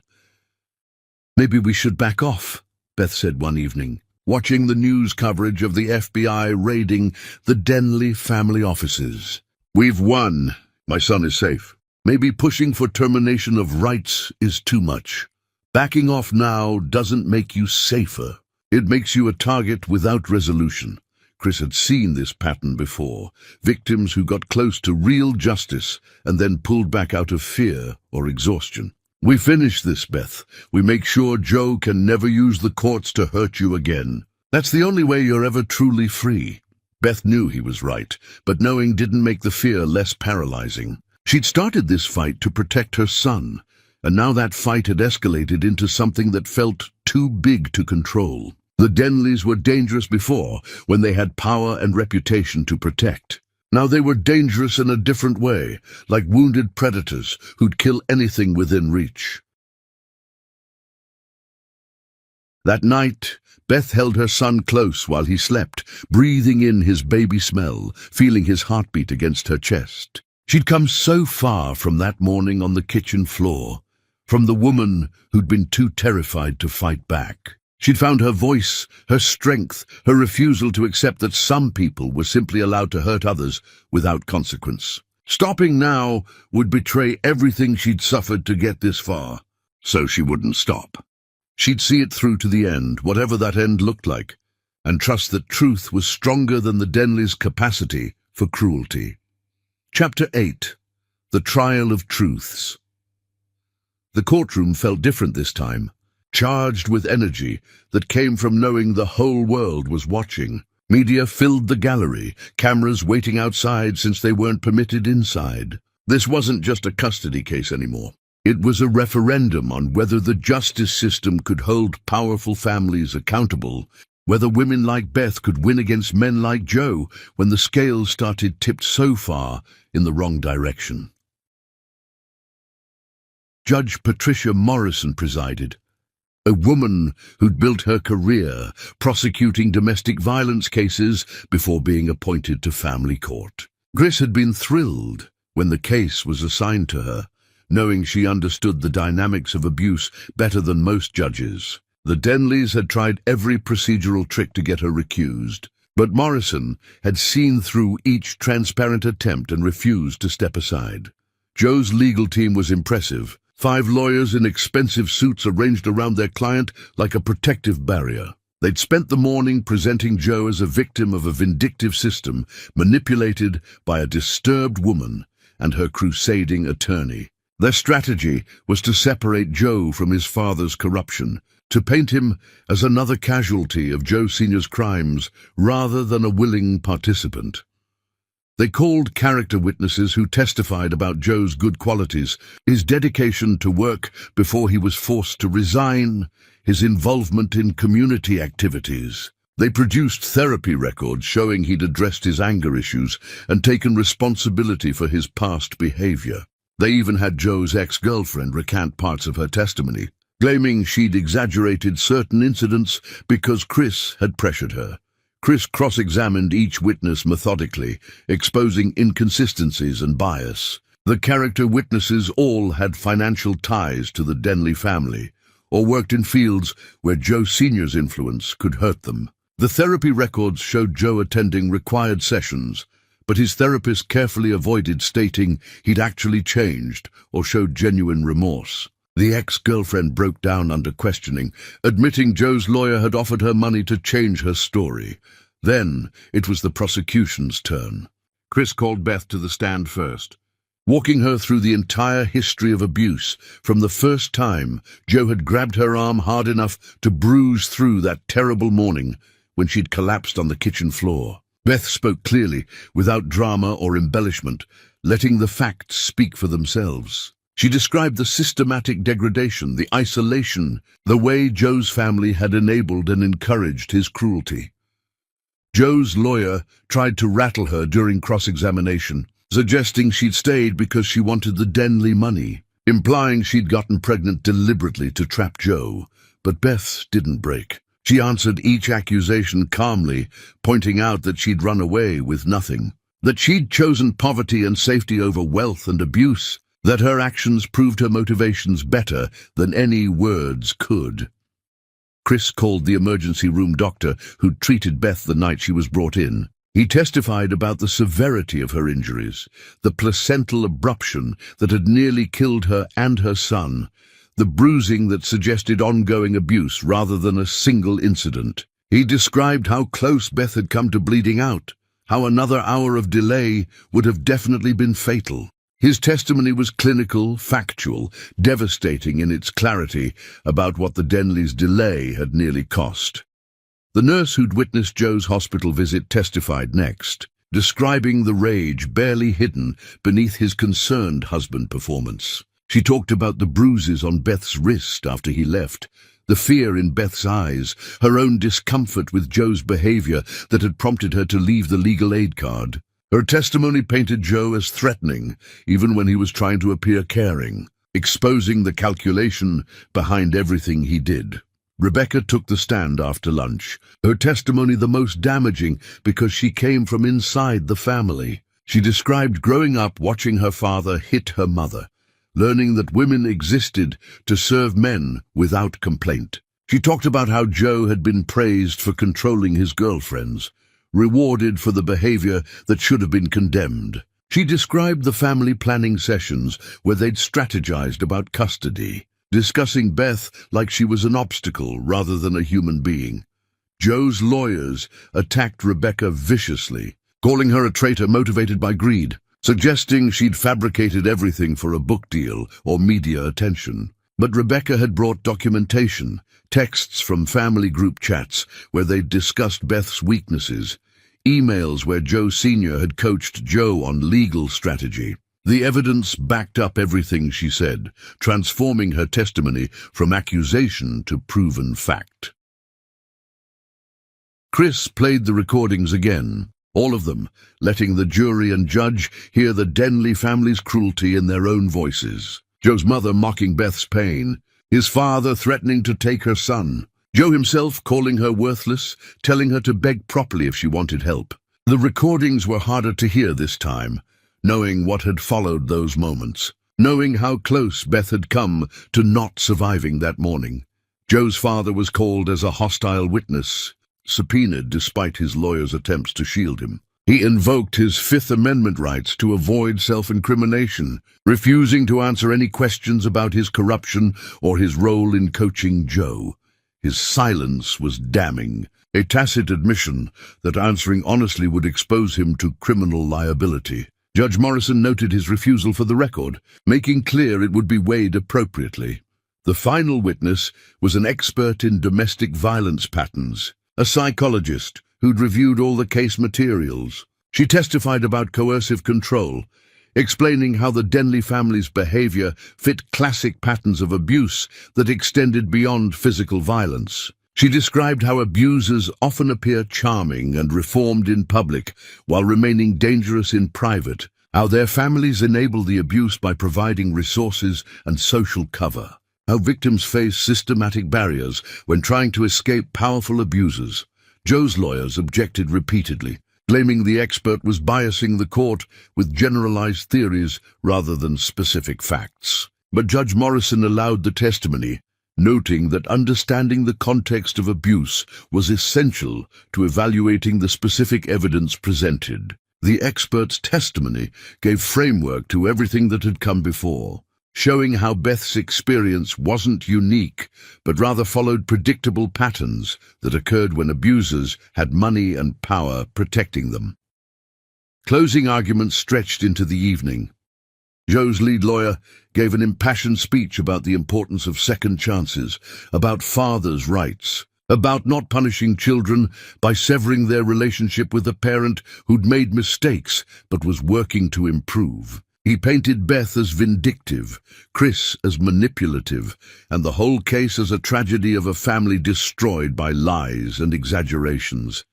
"Maybe we should back off," Beth said one evening, watching the news coverage of the FBI raiding the Denley family offices. "We've won. My son is safe. Maybe pushing for termination of rights is too much. Backing off now doesn't make you safer. It makes you a target without resolution." Chris had seen this pattern before, victims who got close to real justice and then pulled back out of fear or exhaustion. "We finish this, Beth. We make sure Joe can never use the courts to hurt you again. That's the only way you're ever truly free." Beth knew he was right, but knowing didn't make the fear less paralyzing. She'd started this fight to protect her son, and now that fight had escalated into something that felt too big to control. The Denleys were dangerous before, when they had power and reputation to protect. Now they were dangerous in a different way, like wounded predators who'd kill anything within reach. That night, Beth held her son close while he slept, breathing in his baby smell, feeling his heartbeat against her chest. She'd come so far from that morning on the kitchen floor, from the woman who'd been too terrified to fight back. She'd found her voice, her strength, her refusal to accept that some people were simply allowed to hurt others without consequence. Stopping now would betray everything she'd suffered to get this far, so she wouldn't stop. She'd see it through to the end, whatever that end looked like, and trust that truth was stronger than the Denleys' capacity for cruelty. Chapter 8. The Trial of Truths. The courtroom felt different this time, charged with energy that came from knowing the whole world was watching. Media filled the gallery, cameras waiting outside since they weren't permitted inside. This wasn't just a custody case anymore. It was a referendum on whether the justice system could hold powerful families accountable, whether women like Beth could win against men like Joe when the scales started tipped so far in the wrong direction. Judge Patricia Morrison presided, a woman who'd built her career prosecuting domestic violence cases before being appointed to family court. Chris had been thrilled when the case was assigned to her, knowing she understood the dynamics of abuse better than most judges. The Denleys had tried every procedural trick to get her recused, but Morrison had seen through each transparent attempt and refused to step aside. Joe's legal team was impressive. 5 lawyers in expensive suits arranged around their client like a protective barrier. They'd spent the morning presenting Joe as a victim of a vindictive system manipulated by a disturbed woman and her crusading attorney. Their strategy was to separate Joe from his father's corruption, to paint him as another casualty of Joe Sr.'s crimes rather than a willing participant. They called character witnesses who testified about Joe's good qualities, his dedication to work before he was forced to resign, his involvement in community activities. They produced therapy records showing he'd addressed his anger issues and taken responsibility for his past behavior. They even had Joe's ex-girlfriend recant parts of her testimony, claiming she'd exaggerated certain incidents because Chris had pressured her. Chris cross-examined each witness methodically, exposing inconsistencies and bias. The character witnesses all had financial ties to the Denley family, or worked in fields where Joe Sr.'s influence could hurt them. The therapy records showed Joe attending required sessions, but his therapist carefully avoided stating he'd actually changed or showed genuine remorse. The ex-girlfriend broke down under questioning, admitting Joe's lawyer had offered her money to change her story. Then it was the prosecution's turn. Chris called Beth to the stand first, walking her through the entire history of abuse, from the first time Joe had grabbed her arm hard enough to bruise through that terrible morning when she'd collapsed on the kitchen floor. Beth spoke clearly, without drama or embellishment, letting the facts speak for themselves. She described the systematic degradation, the isolation, the way Joe's family had enabled and encouraged his cruelty. Joe's lawyer tried to rattle her during cross-examination, suggesting she'd stayed because she wanted the Denley money, implying she'd gotten pregnant deliberately to trap Joe. But Beth didn't break. She answered each accusation calmly, pointing out that she'd run away with nothing, that she'd chosen poverty and safety over wealth and abuse, that her actions proved her motivations better than any words could. Chris called the emergency room doctor who'd treated Beth the night she was brought in. He testified about the severity of her injuries, the placental abruption that had nearly killed her and her son, the bruising that suggested ongoing abuse rather than a single incident. He described how close Beth had come to bleeding out, how another hour of delay would have definitely been fatal. His testimony was clinical, factual, devastating in its clarity about what the Denleys' delay had nearly cost. The nurse who'd witnessed Joe's hospital visit testified next, describing the rage barely hidden beneath his concerned husband performance. She talked about the bruises on Beth's wrist after he left, the fear in Beth's eyes, her own discomfort with Joe's behavior that had prompted her to leave the legal aid card. Her testimony painted Joe as threatening, even when he was trying to appear caring, exposing the calculation behind everything he did. Rebecca took the stand after lunch, her testimony the most damaging because she came from inside the family. She described growing up watching her father hit her mother, learning that women existed to serve men without complaint. She talked about how Joe had been praised for controlling his girlfriends, rewarded for the behavior that should have been condemned. She described the family planning sessions where they'd strategized about custody, discussing Beth like she was an obstacle rather than a human being. Joe's lawyers attacked Rebecca viciously, calling her a traitor motivated by greed, suggesting she'd fabricated everything for a book deal or media attention. But Rebecca had brought documentation, texts from family group chats where they'd discussed Beth's weaknesses, emails where Joe Sr. had coached Joe on legal strategy. The evidence backed up everything she said, transforming her testimony from accusation to proven fact. Chris played the recordings again, all of them, letting the jury and judge hear the Denley family's cruelty in their own voices. Joe's mother mocking Beth's pain, his father threatening to take her son, Joe himself calling her worthless, telling her to beg properly if she wanted help. The recordings were harder to hear this time, knowing what had followed those moments, knowing how close Beth had come to not surviving that morning. Joe's father was called as a hostile witness, subpoenaed despite his lawyer's attempts to shield him. He invoked his Fifth Amendment rights to avoid self-incrimination, refusing to answer any questions about his corruption or his role in coaching Joe. His silence was damning, a tacit admission that answering honestly would expose him to criminal liability. Judge Morrison noted his refusal for the record, making clear it would be weighed appropriately. The final witness was an expert in domestic violence patterns, a psychologist who'd reviewed all the case materials. She testified about coercive control, explaining how the Denley family's behavior fit classic patterns of abuse that extended beyond physical violence. She described how abusers often appear charming and reformed in public while remaining dangerous in private, how their families enable the abuse by providing resources and social cover, how victims face systematic barriers when trying to escape powerful abusers. Joe's lawyers objected repeatedly, claiming the expert was biasing the court with generalized theories rather than specific facts. But Judge Morrison allowed the testimony, noting that understanding the context of abuse was essential to evaluating the specific evidence presented. The expert's testimony gave framework to everything that had come before, showing how Beth's experience wasn't unique, but rather followed predictable patterns that occurred when abusers had money and power protecting them. Closing arguments stretched into the evening. Joe's lead lawyer gave an impassioned speech about the importance of second chances, about fathers' rights, about not punishing children by severing their relationship with a parent who'd made mistakes but was working to improve. He painted Beth as vindictive, Chris as manipulative, and the whole case as a tragedy of a family destroyed by lies and exaggerations.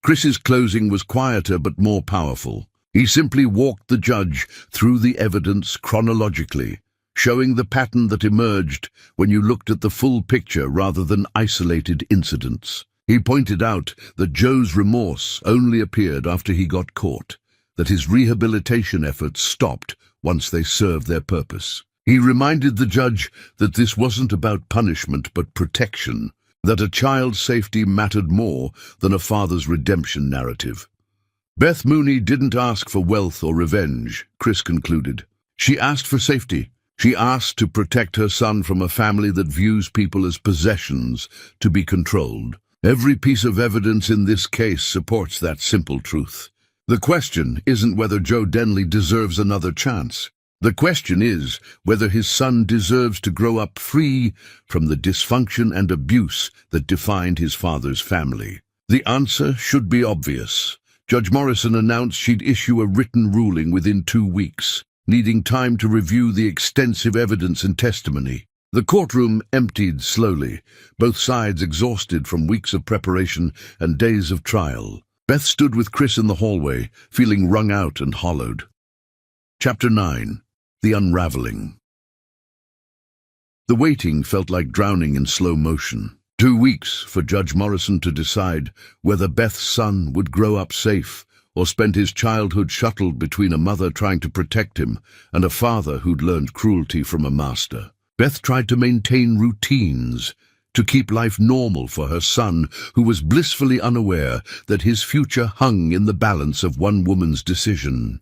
Chris's closing was quieter but more powerful. He simply walked the judge through the evidence chronologically, showing the pattern that emerged when you looked at the full picture rather than isolated incidents. He pointed out that Joe's remorse only appeared after he got caught, that his rehabilitation efforts stopped once they served their purpose. He reminded the judge that this wasn't about punishment but protection, that a child's safety mattered more than a father's redemption narrative. Beth Mooney didn't ask for wealth or revenge, Chris concluded. She asked for safety. She asked to protect her son from a family that views people as possessions to be controlled. Every piece of evidence in this case supports that simple truth. The question isn't whether Joe Denley deserves another chance. The question is whether his son deserves to grow up free from the dysfunction and abuse that defined his father's family. The answer should be obvious. Judge Morrison announced she'd issue a written ruling within 2 weeks, needing time to review the extensive evidence and testimony. The courtroom emptied slowly, both sides exhausted from weeks of preparation and days of trial. Beth stood with Chris in the hallway, feeling wrung out and hollowed. Chapter 9. The Unraveling. The waiting felt like drowning in slow motion. 2 weeks for Judge Morrison to decide whether Beth's son would grow up safe or spend his childhood shuttled between a mother trying to protect him and a father who'd learned cruelty from a master. Beth tried to maintain routines, to keep life normal for her son, who was blissfully unaware that his future hung in the balance of one woman's decision.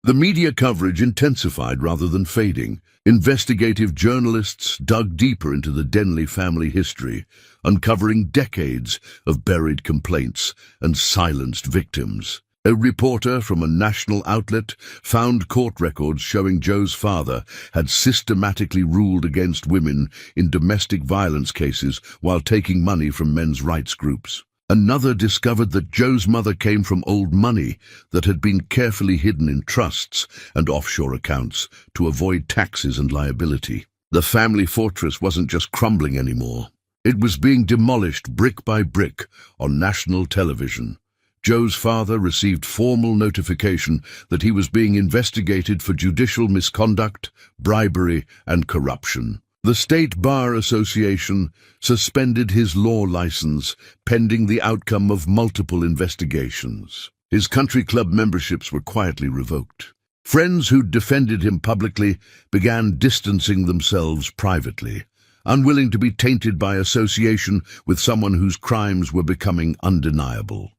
The media coverage intensified rather than fading. Investigative journalists dug deeper into the Denley family history, uncovering decades of buried complaints and silenced victims. A reporter from a national outlet found court records showing Joe's father had systematically ruled against women in domestic violence cases while taking money from men's rights groups. Another discovered that Joe's mother came from old money that had been carefully hidden in trusts and offshore accounts to avoid taxes and liability. The family fortress wasn't just crumbling anymore. It was being demolished brick by brick on national television. Joe's father received formal notification that he was being investigated for judicial misconduct, bribery, and corruption. The State Bar Association suspended his law license pending the outcome of multiple investigations. His country club memberships were quietly revoked. Friends who'd defended him publicly began distancing themselves privately, unwilling to be tainted by association with someone whose crimes were becoming undeniable.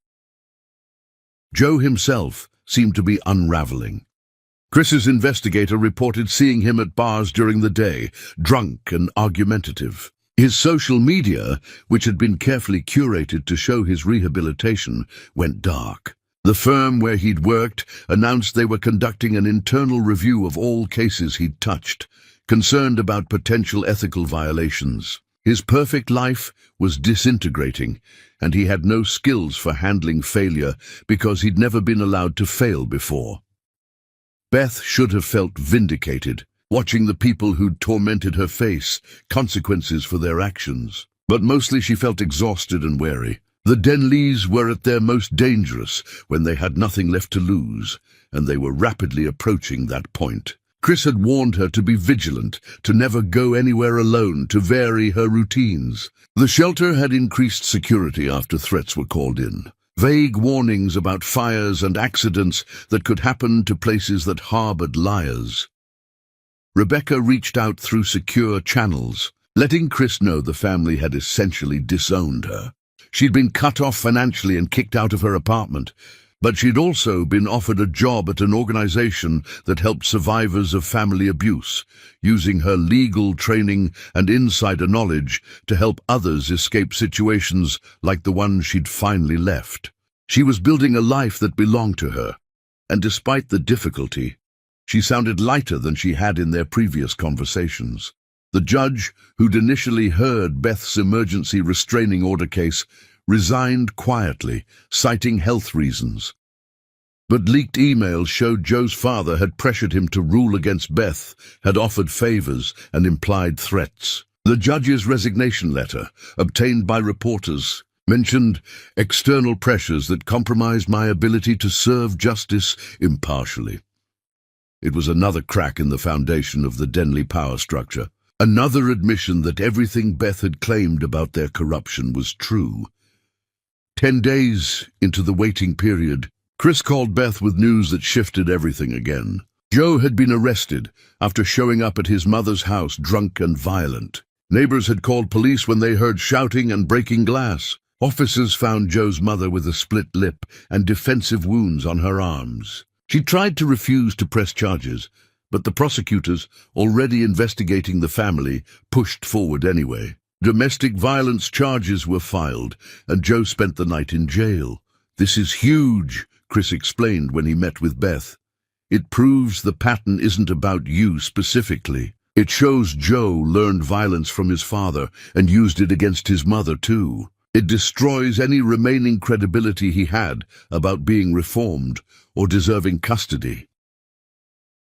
Joe himself seemed to be unraveling. Chris's investigator reported seeing him at bars during the day, drunk and argumentative. His social media, which had been carefully curated to show his rehabilitation, went dark. The firm where he'd worked announced they were conducting an internal review of all cases he'd touched, concerned about potential ethical violations. His perfect life was disintegrating, and he had no skills for handling failure because he'd never been allowed to fail before. Beth should have felt vindicated, watching the people who'd tormented her face consequences for their actions. But mostly she felt exhausted and weary. The Denleys were at their most dangerous when they had nothing left to lose, and they were rapidly approaching that point. Chris had warned her to be vigilant, to never go anywhere alone, to vary her routines. The shelter had increased security after threats were called in. Vague warnings about fires and accidents that could happen to places that harbored liars. Rebecca reached out through secure channels, letting Chris know the family had essentially disowned her. She'd been cut off financially and kicked out of her apartment, but she'd also been offered a job at an organization that helped survivors of family abuse, using her legal training and insider knowledge to help others escape situations like the one she'd finally left. She was building a life that belonged to her, and despite the difficulty, she sounded lighter than she had in their previous conversations. The judge, who'd initially heard Beth's emergency restraining order case, resigned quietly, citing health reasons. But leaked emails showed Joe's father had pressured him to rule against Beth, had offered favors and implied threats. The judge's resignation letter, obtained by reporters, mentioned external pressures that compromised my ability to serve justice impartially. It was another crack in the foundation of the Denley power structure, another admission that everything Beth had claimed about their corruption was true. 10 days into the waiting period, Chris called Beth with news that shifted everything again. Joe had been arrested after showing up at his mother's house drunk and violent. Neighbors had called police when they heard shouting and breaking glass. Officers found Joe's mother with a split lip and defensive wounds on her arms. She tried to refuse to press charges, but the prosecutors, already investigating the family, pushed forward anyway. Domestic violence charges were filed, and Joe spent the night in jail. "This is huge," Chris explained when he met with Beth. "It proves the pattern isn't about you specifically. It shows Joe learned violence from his father and used it against his mother too. It destroys any remaining credibility he had about being reformed or deserving custody."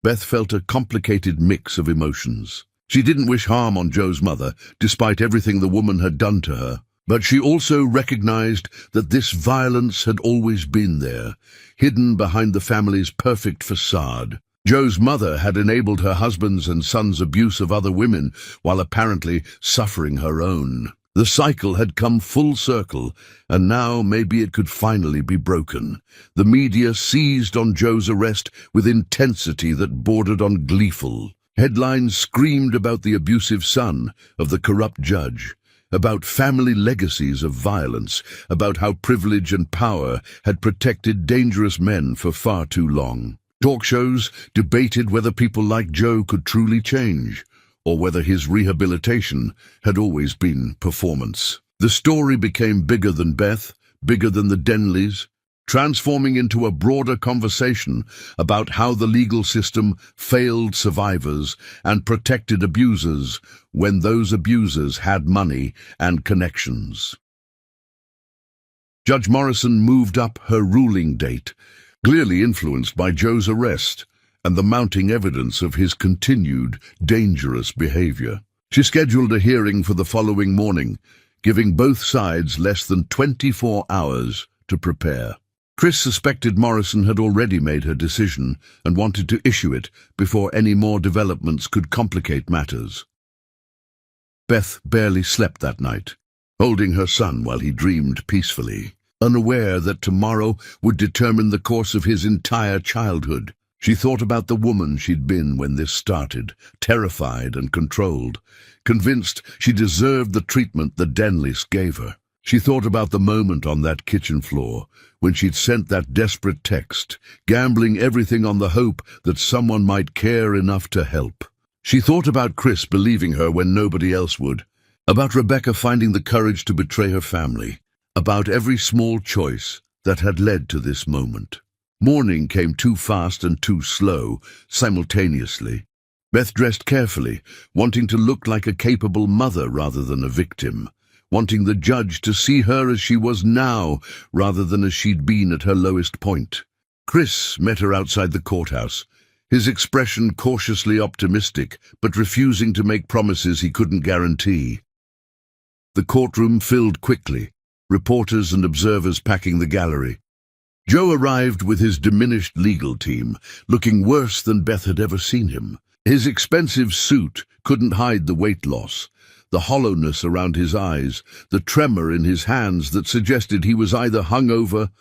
Beth felt a complicated mix of emotions. She didn't wish harm on Joe's mother, despite everything the woman had done to her. But she also recognized that this violence had always been there, hidden behind the family's perfect facade. Joe's mother had enabled her husband's and son's abuse of other women while apparently suffering her own. The cycle had come full circle, and now maybe it could finally be broken. The media seized on Joe's arrest with intensity that bordered on gleeful. Headlines screamed about the abusive son of the corrupt judge, about family legacies of violence, about how privilege and power had protected dangerous men for far too long. Talk shows debated whether people like Joe could truly change, or whether his rehabilitation had always been performance. The story became bigger than Beth, bigger than the Denleys, transforming into a broader conversation about how the legal system failed survivors and protected abusers when those abusers had money and connections. Judge Morrison moved up her ruling date, clearly influenced by Joe's arrest and the mounting evidence of his continued dangerous behavior. She scheduled a hearing for the following morning, giving both sides less than 24 hours to prepare. Chris suspected Morrison had already made her decision and wanted to issue it before any more developments could complicate matters. Beth barely slept that night, holding her son while he dreamed peacefully, unaware that tomorrow would determine the course of his entire childhood. She thought about the woman she'd been when this started, terrified and controlled, convinced she deserved the treatment the Denleys gave her. She thought about the moment on that kitchen floor when she'd sent that desperate text, gambling everything on the hope that someone might care enough to help. She thought about Chris believing her when nobody else would, about Rebecca finding the courage to betray her family, about every small choice that had led to this moment. Morning came too fast and too slow, simultaneously. Beth dressed carefully, wanting to look like a capable mother rather than a victim, wanting the judge to see her as she was now rather than as she'd been at her lowest point. Chris met her outside the courthouse, his expression cautiously optimistic, but refusing to make promises he couldn't guarantee. The courtroom filled quickly, reporters and observers packing the gallery. Joe arrived with his diminished legal team, looking worse than Beth had ever seen him. His expensive suit couldn't hide the weight loss, the hollowness around his eyes, the tremor in his hands that suggested he was either hungover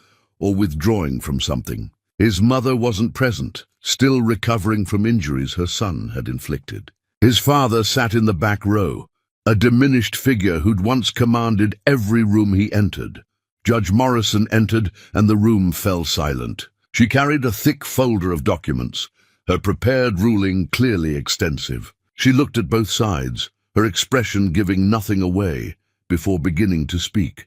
or withdrawing from something. His mother wasn't present, still recovering from injuries her son had inflicted. His father sat in the back row, a diminished figure who'd once commanded every room he entered. Judge Morrison entered, and the room fell silent. She carried a thick folder of documents, her prepared ruling clearly extensive. She looked at both sides, her expression giving nothing away, before beginning to speak.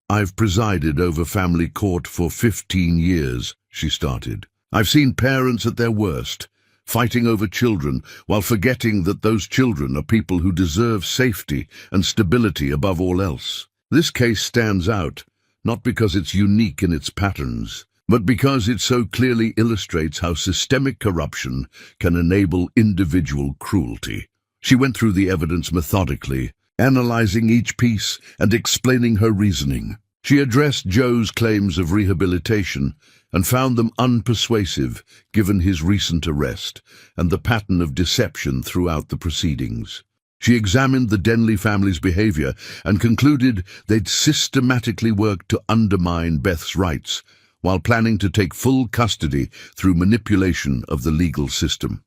"I've presided over family court for 15 years, she started. "I've seen parents at their worst, fighting over children while forgetting that those children are people who deserve safety and stability above all else. This case stands out, not because it's unique in its patterns, but because it so clearly illustrates how systemic corruption can enable individual cruelty." She went through the evidence methodically, analyzing each piece and explaining her reasoning. She addressed Joe's claims of rehabilitation and found them unpersuasive given his recent arrest and the pattern of deception throughout the proceedings. She examined the Denley family's behavior and concluded they'd systematically worked to undermine Beth's rights while planning to take full custody through manipulation of the legal system.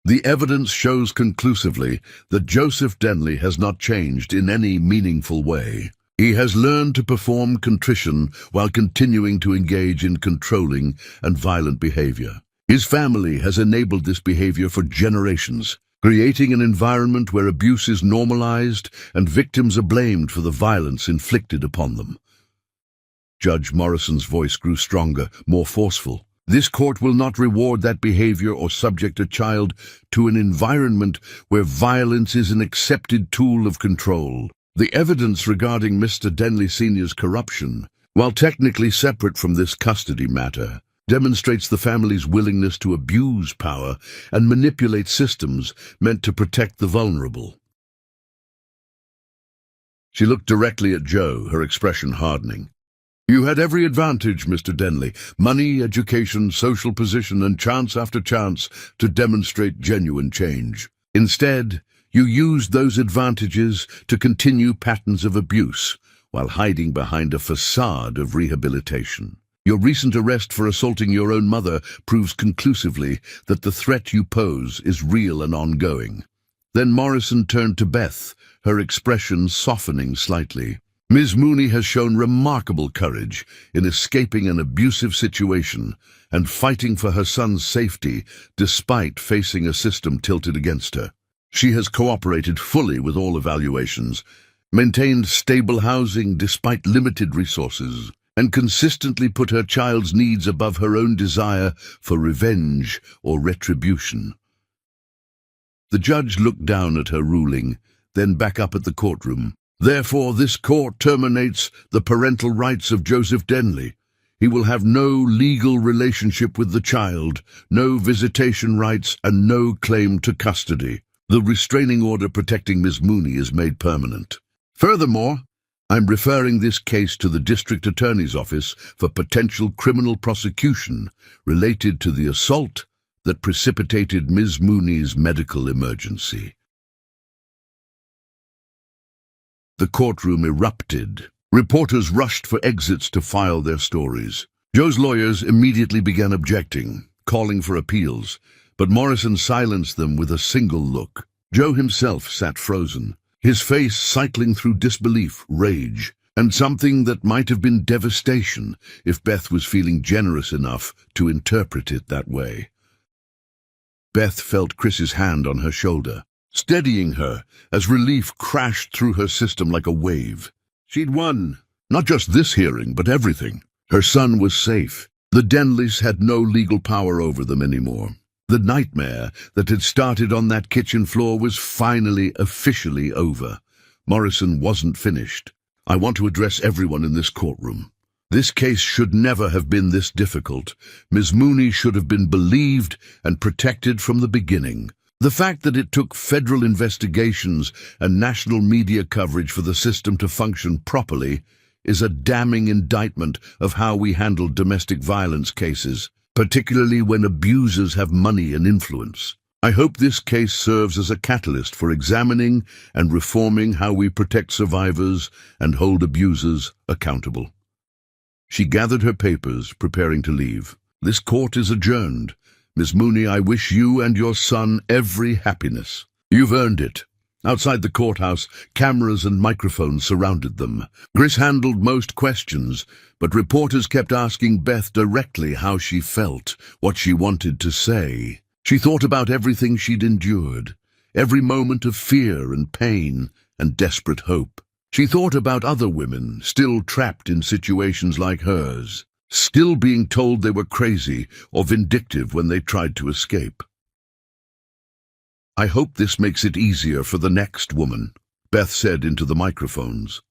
The evidence shows conclusively that Joseph Denley has not changed in any meaningful way. He has learned to perform contrition while continuing to engage in controlling and violent behavior. His family has enabled this behavior for generations, creating an environment where abuse is normalized and victims are blamed for the violence inflicted upon them. Judge Morrison's voice grew stronger, more forceful. "This court will not reward that behavior or subject a child to an environment where violence is an accepted tool of control." The evidence regarding Mr. Denley Sr.'s corruption, while technically separate from this custody matter, demonstrates the family's willingness to abuse power and manipulate systems meant to protect the vulnerable. She looked directly at Joe, her expression hardening. "You had every advantage, Mr. Denley, money, education, social position, and chance after chance to demonstrate genuine change. Instead, you used those advantages to continue patterns of abuse while hiding behind a facade of rehabilitation. Your recent arrest for assaulting your own mother proves conclusively that the threat you pose is real and ongoing." Then Morrison turned to Beth, her expression softening slightly. "Ms. Mooney has shown remarkable courage in escaping an abusive situation and fighting for her son's safety despite facing a system tilted against her. She has cooperated fully with all evaluations, maintained stable housing despite limited resources, and consistently put her child's needs above her own desire for revenge or retribution." The judge looked down at her ruling, then back up at the courtroom. "Therefore, this court terminates the parental rights of Joseph Denley. He will have no legal relationship with the child, no visitation rights, and no claim to custody. The restraining order protecting Ms. Mooney is made permanent. Furthermore, I'm referring this case to the District Attorney's Office for potential criminal prosecution related to the assault that precipitated Ms. Mooney's medical emergency." The courtroom erupted. Reporters rushed for exits to file their stories. Joe's lawyers immediately began objecting, calling for appeals, but Morrison silenced them with a single look. Joe himself sat frozen, his face cycling through disbelief, rage, and something that might have been devastation if Beth was feeling generous enough to interpret it that way. Beth felt Chris's hand on her shoulder, steadying her as relief crashed through her system like a wave. She'd won. Not just this hearing, but everything. Her son was safe. The Denleys had no legal power over them anymore. The nightmare that had started on that kitchen floor was finally, officially over. Morrison wasn't finished. I want to address everyone in this courtroom. This case should never have been this difficult. Ms. Mooney should have been believed and protected from the beginning. The fact that it took federal investigations and national media coverage for the system to function properly is a damning indictment of how we handle domestic violence cases, particularly when abusers have money and influence. I hope this case serves as a catalyst for examining and reforming how we protect survivors and hold abusers accountable. She gathered her papers, preparing to leave. This court is adjourned. Miss Mooney, I wish you and your son every happiness. You've earned it. Outside the courthouse, cameras and microphones surrounded them. Chris handled most questions, but reporters kept asking Beth directly how she felt, what she wanted to say. She thought about everything she'd endured, every moment of fear and pain and desperate hope. She thought about other women still trapped in situations like hers, still being told they were crazy or vindictive when they tried to escape. I hope this makes it easier for the next woman, Beth said into the microphones.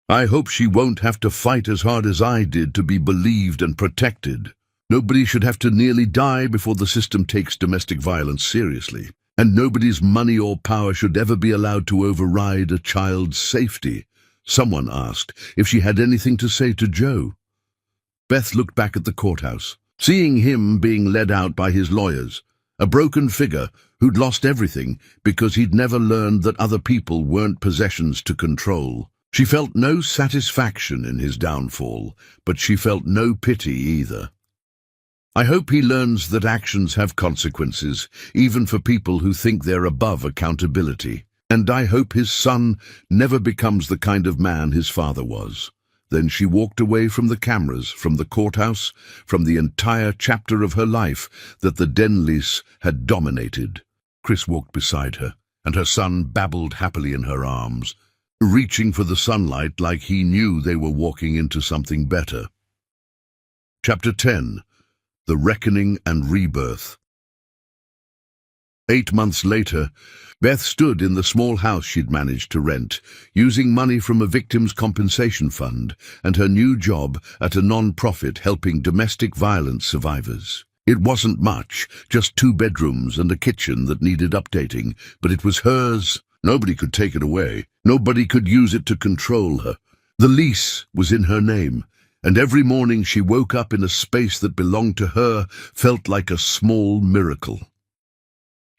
I hope she won't have to fight as hard as I did to be believed and protected. Nobody should have to nearly die before the system takes domestic violence seriously, and nobody's money or power should ever be allowed to override a child's safety. Someone asked if she had anything to say to Joe. Beth looked back at the courthouse, seeing him being led out by his lawyers, a broken figure who'd lost everything because he'd never learned that other people weren't possessions to control. She felt no satisfaction in his downfall, but she felt no pity either. I hope he learns that actions have consequences, even for people who think they're above accountability. And I hope his son never becomes the kind of man his father was. Then she walked away from the cameras, from the courthouse, from the entire chapter of her life that the Denleys had dominated. Chris walked beside her, and her son babbled happily in her arms, reaching for the sunlight like he knew they were walking into something better. Chapter 10. The Reckoning and Rebirth. 8 months later, Beth stood in the small house she'd managed to rent, using money from a victims' compensation fund and her new job at a non-profit helping domestic violence survivors. It wasn't much, just 2 bedrooms and a kitchen that needed updating, but it was hers. Nobody could take it away. Nobody could use it to control her. The lease was in her name, and every morning she woke up in a space that belonged to her felt like a small miracle.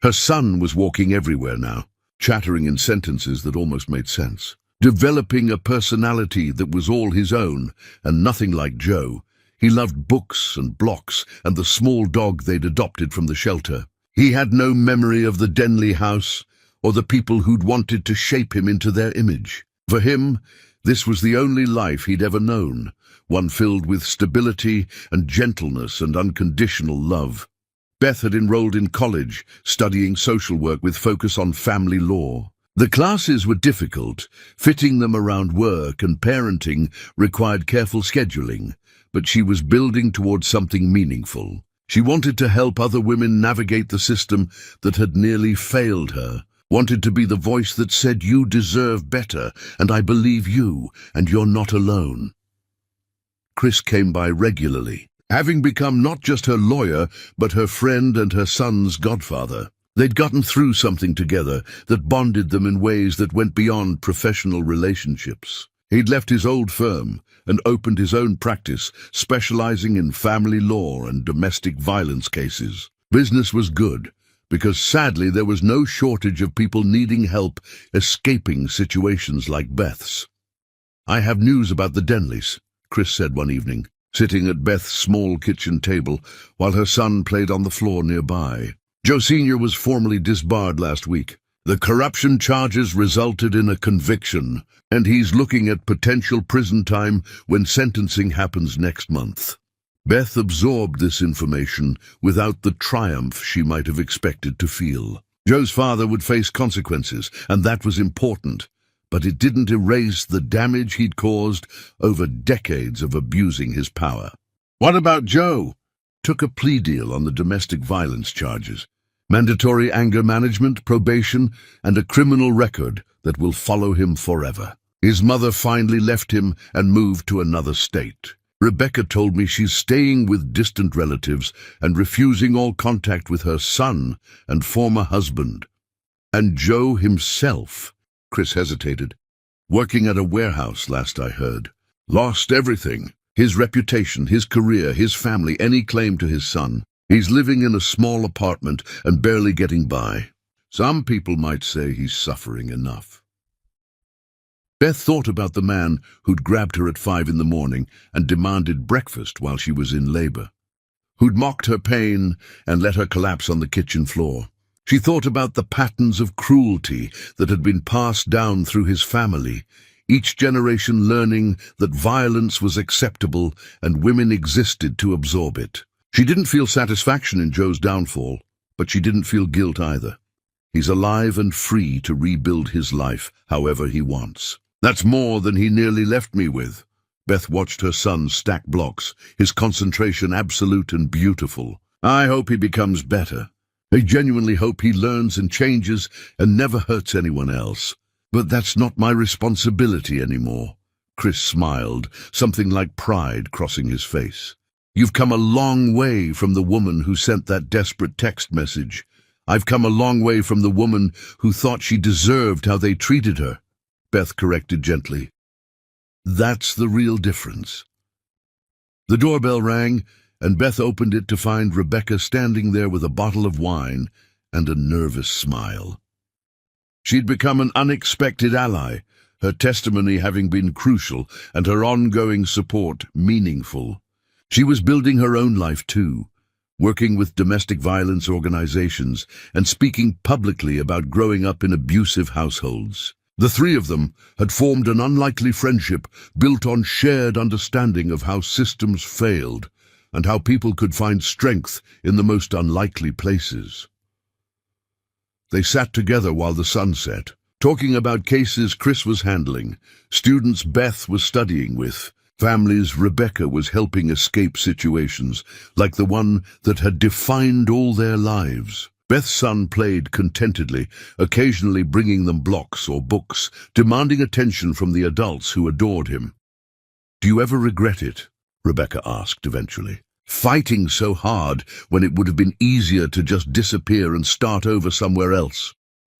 Her son was walking everywhere now, chattering in sentences that almost made sense, developing a personality that was all his own and nothing like Joe. He loved books and blocks and the small dog they'd adopted from the shelter. He had no memory of the Denley house or the people who'd wanted to shape him into their image. For him, this was the only life he'd ever known, one filled with stability and gentleness and unconditional love. Beth had enrolled in college, studying social work with focus on family law. The classes were difficult. Fitting them around work and parenting required careful scheduling, but she was building towards something meaningful. She wanted to help other women navigate the system that had nearly failed her, wanted to be the voice that said, "You deserve better, and I believe you, and you're not alone." Chris came by regularly, having become not just her lawyer, but her friend and her son's godfather. They'd gotten through something together that bonded them in ways that went beyond professional relationships. He'd left his old firm and opened his own practice, specializing in family law and domestic violence cases. Business was good, because sadly there was no shortage of people needing help escaping situations like Beth's. "I have news about the Denleys," Chris said one evening, sitting at Beth's small kitchen table while her son played on the floor nearby. "Joe Sr. was formally disbarred last week. The corruption charges resulted in a conviction, and he's looking at potential prison time when sentencing happens next month." Beth absorbed this information without the triumph she might have expected to feel. Joe's father would face consequences, and that was important, but it didn't erase the damage he'd caused over decades of abusing his power. "What about Joe?" "Took a plea deal on the domestic violence charges. Mandatory anger management, probation, and a criminal record that will follow him forever. His mother finally left him and moved to another state. Rebecca told me she's staying with distant relatives and refusing all contact with her son and former husband. And Joe himself," Chris hesitated, "working at a warehouse last I heard. Lost everything. His reputation, his career, his family, any claim to his son. He's living in a small apartment and barely getting by. Some people might say he's suffering enough." Beth thought about the man who'd grabbed her at 5 in the morning and demanded breakfast while she was in labor, who'd mocked her pain and let her collapse on the kitchen floor. She thought about the patterns of cruelty that had been passed down through his family, each generation learning that violence was acceptable and women existed to absorb it. She didn't feel satisfaction in Joe's downfall, but she didn't feel guilt either. He's alive and free to rebuild his life however he wants. "That's more than he nearly left me with." Beth watched her son stack blocks, his concentration absolute and beautiful. "I hope he becomes better. I genuinely hope he learns and changes and never hurts anyone else. But that's not my responsibility anymore." Chris smiled, something like pride crossing his face. "You've come a long way from the woman who sent that desperate text message. I've come a long way from the woman who thought she deserved how they treated her," Beth corrected gently. "That's the real difference." The doorbell rang, and Beth opened it to find Rebecca standing there with a bottle of wine and a nervous smile. She'd become an unexpected ally, her testimony having been crucial and her ongoing support meaningful. She was building her own life too, working with domestic violence organizations and speaking publicly about growing up in abusive households. The three of them had formed an unlikely friendship built on shared understanding of how systems failed and how people could find strength in the most unlikely places. They sat together while the sun set, talking about cases Chris was handling, students Beth was studying with, families Rebecca was helping escape situations like the one that had defined all their lives. Beth's son played contentedly, occasionally bringing them blocks or books, demanding attention from the adults who adored him. "Do you ever regret it?" Rebecca asked eventually. "Fighting so hard when it would have been easier to just disappear and start over somewhere else?"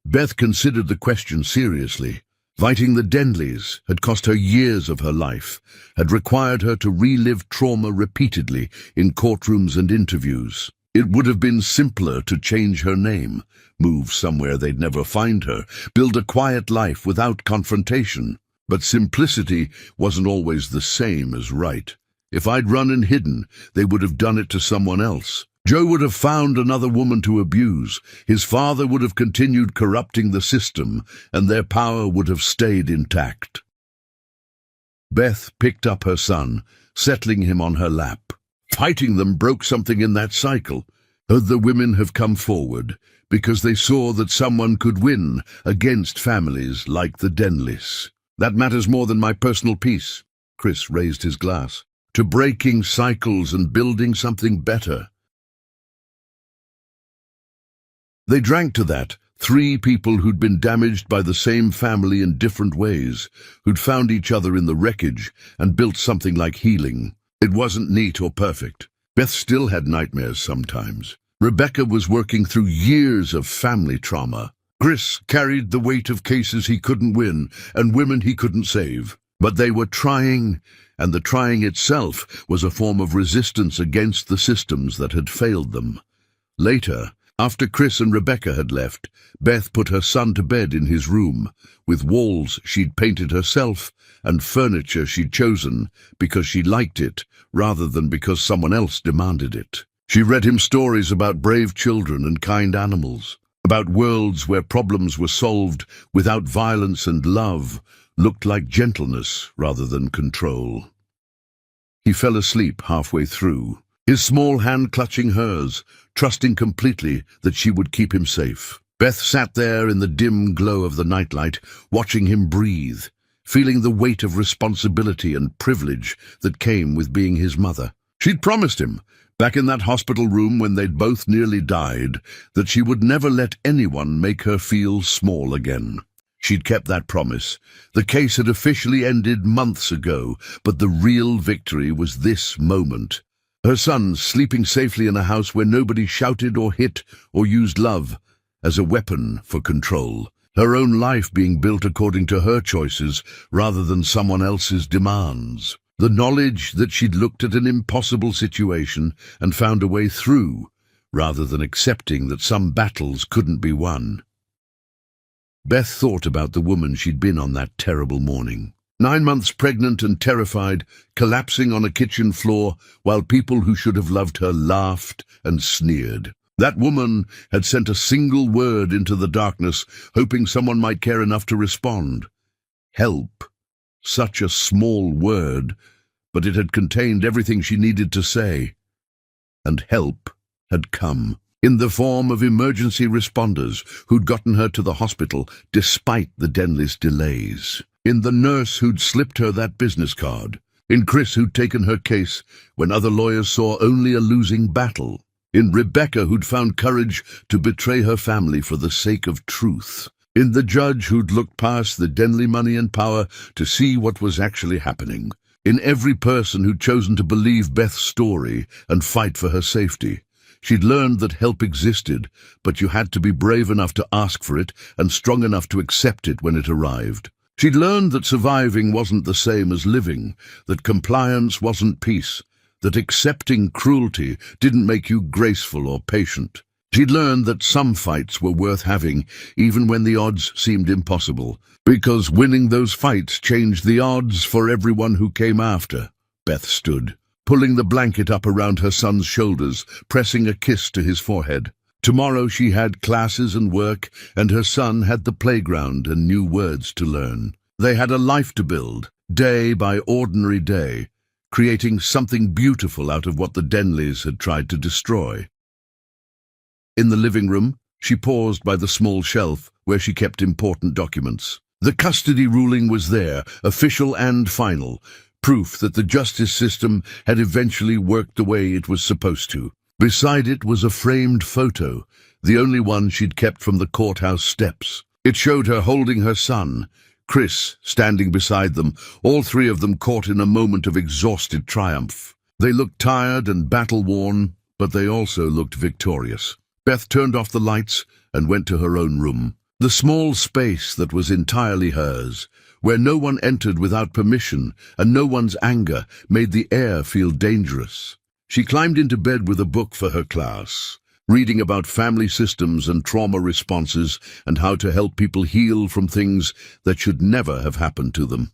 Beth considered the question seriously. Fighting the Denleys had cost her years of her life, had required her to relive trauma repeatedly in courtrooms and interviews. It would have been simpler to change her name, move somewhere they'd never find her, build a quiet life without confrontation. But simplicity wasn't always the same as right. If I'd run and hidden, they would have done it to someone else. Joe would have found another woman to abuse. His father would have continued corrupting the system, and their power would have stayed intact. Beth picked up her son, settling him on her lap. Fighting them broke something in that cycle. Other women have come forward because they saw that someone could win against families like the Denleys. That matters more than my personal peace. Chris raised his glass. To breaking cycles and building something better. They drank to that, three people who'd been damaged by the same family in different ways, who'd found each other in the wreckage and built something like healing. It wasn't neat or perfect. Beth still had nightmares sometimes. Rebecca was working through years of family trauma. Chris carried the weight of cases he couldn't win and women he couldn't save. But they were trying, and the trying itself was a form of resistance against the systems that had failed them. Later, After Chris and Rebecca had left, Beth put her son to bed in his room, with walls she'd painted herself and furniture she'd chosen because she liked it rather than because someone else demanded it. She read him stories about brave children and kind animals, about worlds where problems were solved without violence and love looked like gentleness rather than control. He fell asleep halfway through, his small hand clutching hers, trusting completely that she would keep him safe. Beth sat there in the dim glow of the nightlight, watching him breathe, feeling the weight of responsibility and privilege that came with being his mother. She'd promised him, back in that hospital room when they'd both nearly died, that she would never let anyone make her feel small again. She'd kept that promise. The case had officially ended months ago, but the real victory was this moment. Her son sleeping safely in a house where nobody shouted or hit or used love as a weapon for control. Her own life being built according to her choices rather than someone else's demands. The knowledge that she'd looked at an impossible situation and found a way through, rather than accepting that some battles couldn't be won. Beth thought about the woman she'd been on that terrible morning. 9 months pregnant and terrified, collapsing on a kitchen floor while people who should have loved her laughed and sneered. That woman had sent a single word into the darkness, hoping someone might care enough to respond. Help. Such a small word, but it had contained everything she needed to say. And help had come, in the form of emergency responders who'd gotten her to the hospital despite the Denley's delays. In the nurse who'd slipped her that business card. In Chris who'd taken her case when other lawyers saw only a losing battle. In Rebecca who'd found courage to betray her family for the sake of truth. In the judge who'd looked past the Denley money and power to see what was actually happening. In every person who'd chosen to believe Beth's story and fight for her safety. She'd learned that help existed, but you had to be brave enough to ask for it and strong enough to accept it when it arrived. She'd learned that surviving wasn't the same as living, that compliance wasn't peace, that accepting cruelty didn't make you graceful or patient. She'd learned that some fights were worth having, even when the odds seemed impossible, because winning those fights changed the odds for everyone who came after. Beth stood, pulling the blanket up around her son's shoulders, pressing a kiss to his forehead. Tomorrow she had classes and work, and her son had the playground and new words to learn. They had a life to build, day by ordinary day, creating something beautiful out of what the Denleys had tried to destroy. In the living room, she paused by the small shelf where she kept important documents. The custody ruling was there, official and final, proof that the justice system had eventually worked the way it was supposed to. Beside it was a framed photo, the only one she'd kept from the courthouse steps. It showed her holding her son, Chris standing beside them, all three of them caught in a moment of exhausted triumph. They looked tired and battle-worn, but they also looked victorious. Beth turned off the lights and went to her own room. The small space that was entirely hers, where no one entered without permission and no one's anger made the air feel dangerous. She climbed into bed with a book for her class, reading about family systems and trauma responses and how to help people heal from things that should never have happened to them.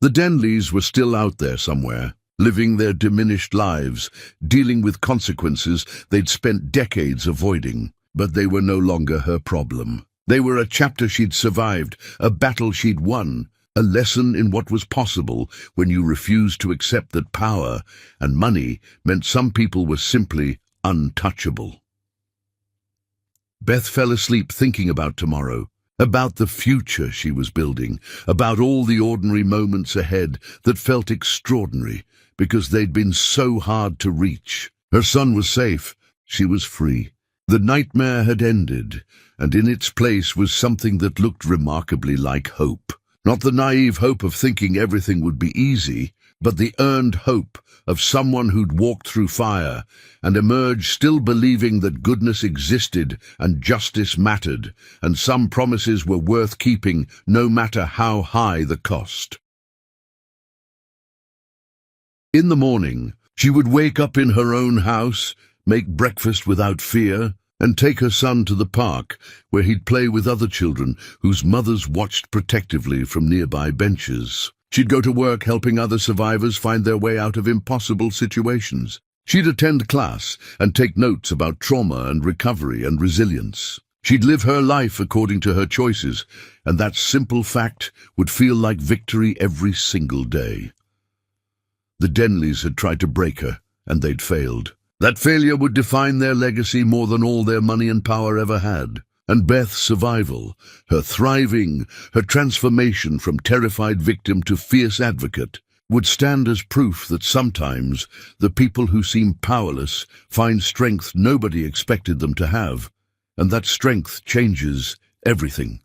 The Denleys were still out there somewhere, living their diminished lives, dealing with consequences they'd spent decades avoiding, but they were no longer her problem. They were a chapter she'd survived, a battle she'd won, a lesson in what was possible when you refused to accept that power and money meant some people were simply untouchable. Beth fell asleep thinking about tomorrow, about the future she was building, about all the ordinary moments ahead that felt extraordinary because they'd been so hard to reach. Her son was safe, she was free. The nightmare had ended, and in its place was something that looked remarkably like hope. Not the naive hope of thinking everything would be easy, but the earned hope of someone who'd walked through fire and emerged still believing that goodness existed and justice mattered, and some promises were worth keeping no matter how high the cost. In the morning, she would wake up in her own house, make breakfast without fear, and take her son to the park, where he'd play with other children whose mothers watched protectively from nearby benches. She'd go to work helping other survivors find their way out of impossible situations. She'd attend class and take notes about trauma and recovery and resilience. She'd live her life according to her choices, and that simple fact would feel like victory every single day. The Denleys had tried to break her, and they'd failed. That failure would define their legacy more than all their money and power ever had. And Beth's survival, her thriving, her transformation from terrified victim to fierce advocate, would stand as proof that sometimes the people who seem powerless find strength nobody expected them to have, and that strength changes everything.